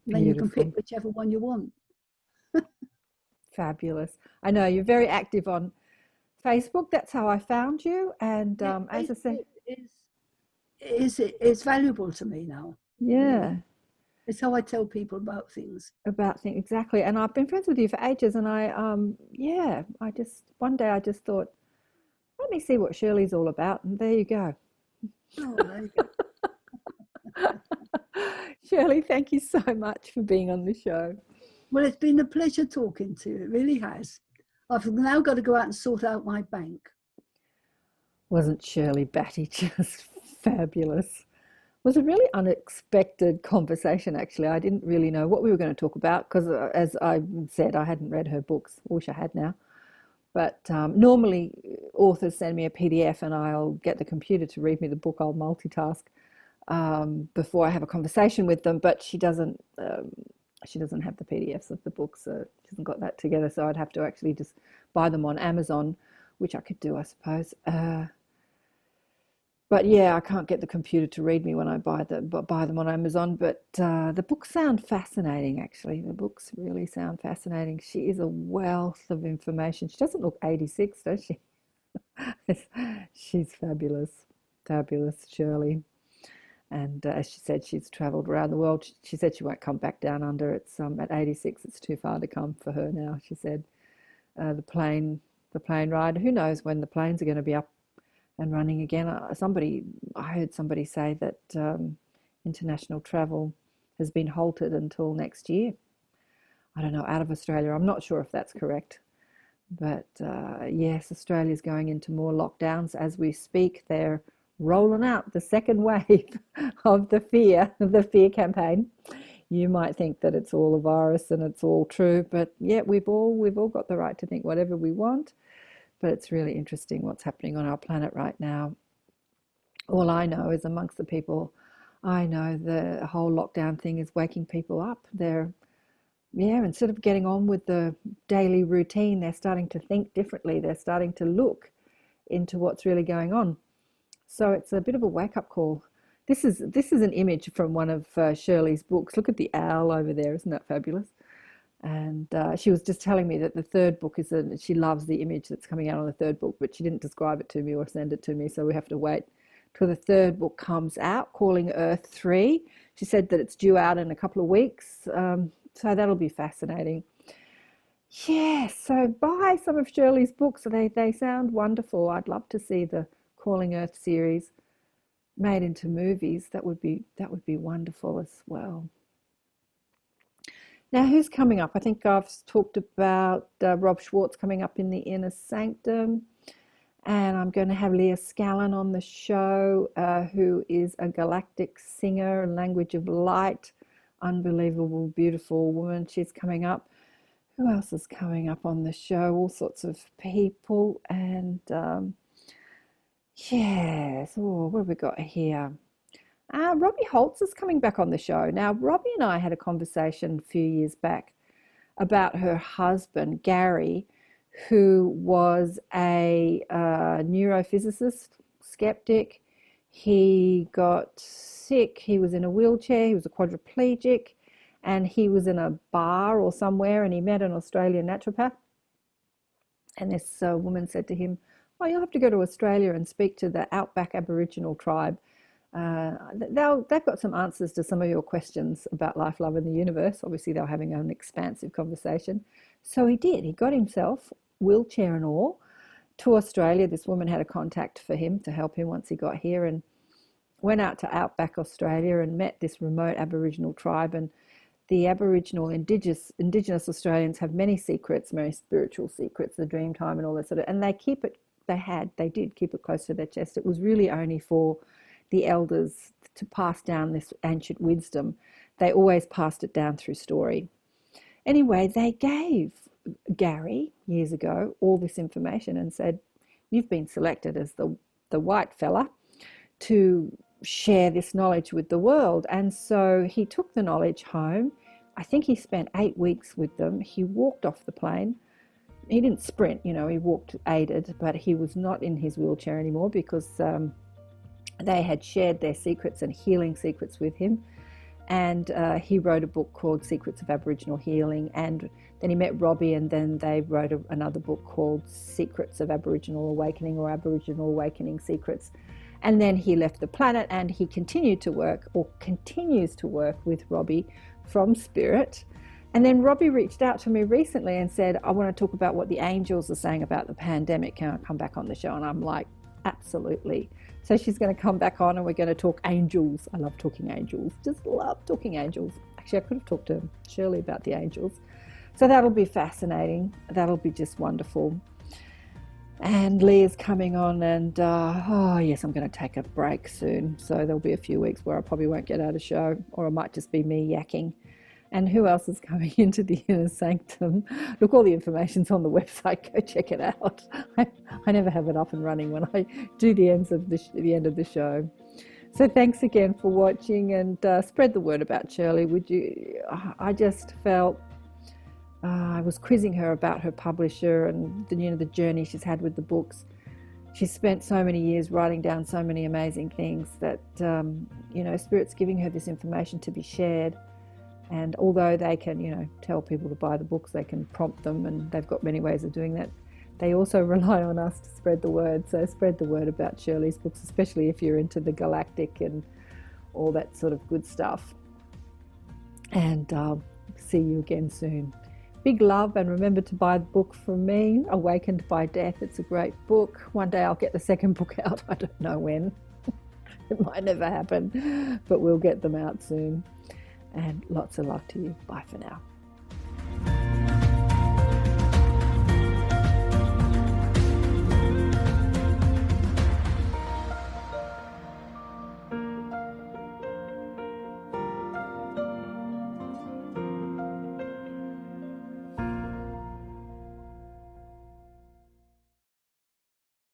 Then you can pick whichever one you want. Fabulous. I know you're very active on Facebook. That's how I found you. And as I said, it's valuable to me now. Yeah. Really. It's how I tell people about things. Exactly. And I've been friends with you for ages. And one day I just thought, let me see what Shirley's all about. And there you go. Oh, there you go. Shirley, thank you so much for being on the show. Well, it's been a pleasure talking to you. It really has. I've now got to go out and sort out my bank. Wasn't Shirley Battie just fabulous? It was a really unexpected conversation, actually. I didn't really know what we were going to talk about because, as I said, I hadn't read her books. I wish I had now. But normally authors send me a PDF and I'll get the computer to read me the book. I'll multitask before I have a conversation with them. But she doesn't have the PDFs of the books. So she hasn't got that together. So I'd have to actually just buy them on Amazon, which I could do, I suppose. But yeah, I can't get the computer to read me when I buy them on Amazon. But the books sound fascinating, actually. The books really sound fascinating. She is a wealth of information. She doesn't look 86, does she? She's fabulous, fabulous, Shirley. And as she said, she's travelled around the world. She said she won't come back down under. It's at 86. It's too far to come for her now. She said the plane ride. Who knows when the planes are going to be up and running again. I heard somebody say that international travel has been halted until next year. I don't know, out of Australia. I'm not sure if that's correct. But yes, Australia's going into more lockdowns as we speak. They're rolling out the second wave of the fear campaign. You might think that it's all a virus and it's all true, but yeah, we've all got the right to think whatever we want. But it's really interesting what's happening on our planet right now. All I know is amongst the people I know, the whole lockdown thing is waking people up. Instead of getting on with the daily routine, they're starting to think differently. They're starting to look into what's really going on. So it's a bit of a wake-up call. This is an image from one of Shirley's books. Look at the owl over there. Isn't that fabulous? And she was just telling me that the third book she loves the image that's coming out on the third book, but she didn't describe it to me or send it to me. So we have to wait till the third book comes out, Calling Earth 3. She said that it's due out in a couple of weeks. So that'll be fascinating. Yeah, so buy some of Shirley's books. They sound wonderful. I'd love to see the Calling Earth series made into movies. That would be wonderful as well. Now, who's coming up? I think I've talked about Rob Schwartz coming up in the Inner Sanctum. And I'm going to have Leah Scallon on the show, who is a galactic singer, Language of Light. Unbelievable, beautiful woman. She's coming up. Who else is coming up on the show? All sorts of people. And yes, what have we got here? Robbie Holtz is coming back on the show. Now, Robbie and I had a conversation a few years back about her husband, Gary, who was a neurophysicist, skeptic. He got sick. He was in a wheelchair. He was a quadriplegic. And he was in a bar or somewhere, and he met an Australian naturopath. And this woman said to him, "Oh, you'll have to go to Australia and speak to the Outback Aboriginal tribe. They've got some answers to some of your questions about life, love, and the universe." Obviously, they were having an expansive conversation. So he did. He got himself, wheelchair and all, to Australia. This woman had a contact for him to help him once he got here, and went out to Outback Australia and met this remote Aboriginal tribe. And the Aboriginal Indigenous Australians have many secrets, many spiritual secrets, the dream time and all that sort of, and they keep it they did keep it close to their chest. It was really only for the elders to pass down this ancient wisdom. They always passed it down through story. Anyway, they gave Gary years ago all this information and said, you've been selected as the white fella to share this knowledge with the world. And so he took the knowledge home. I think he spent 8 weeks with them. He walked off the plane. He didn't sprint, he walked aided, but he was not in his wheelchair anymore because they had shared their secrets and healing secrets with him. And he wrote a book called Secrets of Aboriginal Healing. And then he met Robbie, and then they wrote another book called Secrets of Aboriginal Awakening, or Aboriginal Awakening Secrets. And then he left the planet, and he continued to work, or continues to work, with Robbie from Spirit. And then Robbie reached out to me recently and said, I want to talk about what the angels are saying about the pandemic. Can I come back on the show? And I'm like, absolutely. So she's going to come back on and we're going to talk angels. I love talking angels. Just love talking angels. Actually, I could have talked to Shirley about the angels. So that'll be fascinating. That'll be just wonderful. And Leah's coming on, and yes, I'm going to take a break soon. So there'll be a few weeks where I probably won't get out a show, or it might just be me yakking. And who else is coming into the Inner Sanctum? Look, all the information's on the website. Go check it out. I never have it up and running when I do the end of the show. So thanks again for watching, and spread the word about Shirley, would you? I just felt I was quizzing her about her publisher and the journey she's had with the books. She's spent so many years writing down so many amazing things that Spirit's giving her this information to be shared. And although they can, tell people to buy the books, they can prompt them, and they've got many ways of doing that, they also rely on us to spread the word. So spread the word about Shirley's books, especially if you're into the galactic and all that sort of good stuff. And see you again soon. Big love, and remember to buy the book from me, Awakened by Death. It's a great book. One day I'll get the second book out. I don't know when. It might never happen, but we'll get them out soon. And lots of love to you. Bye for now.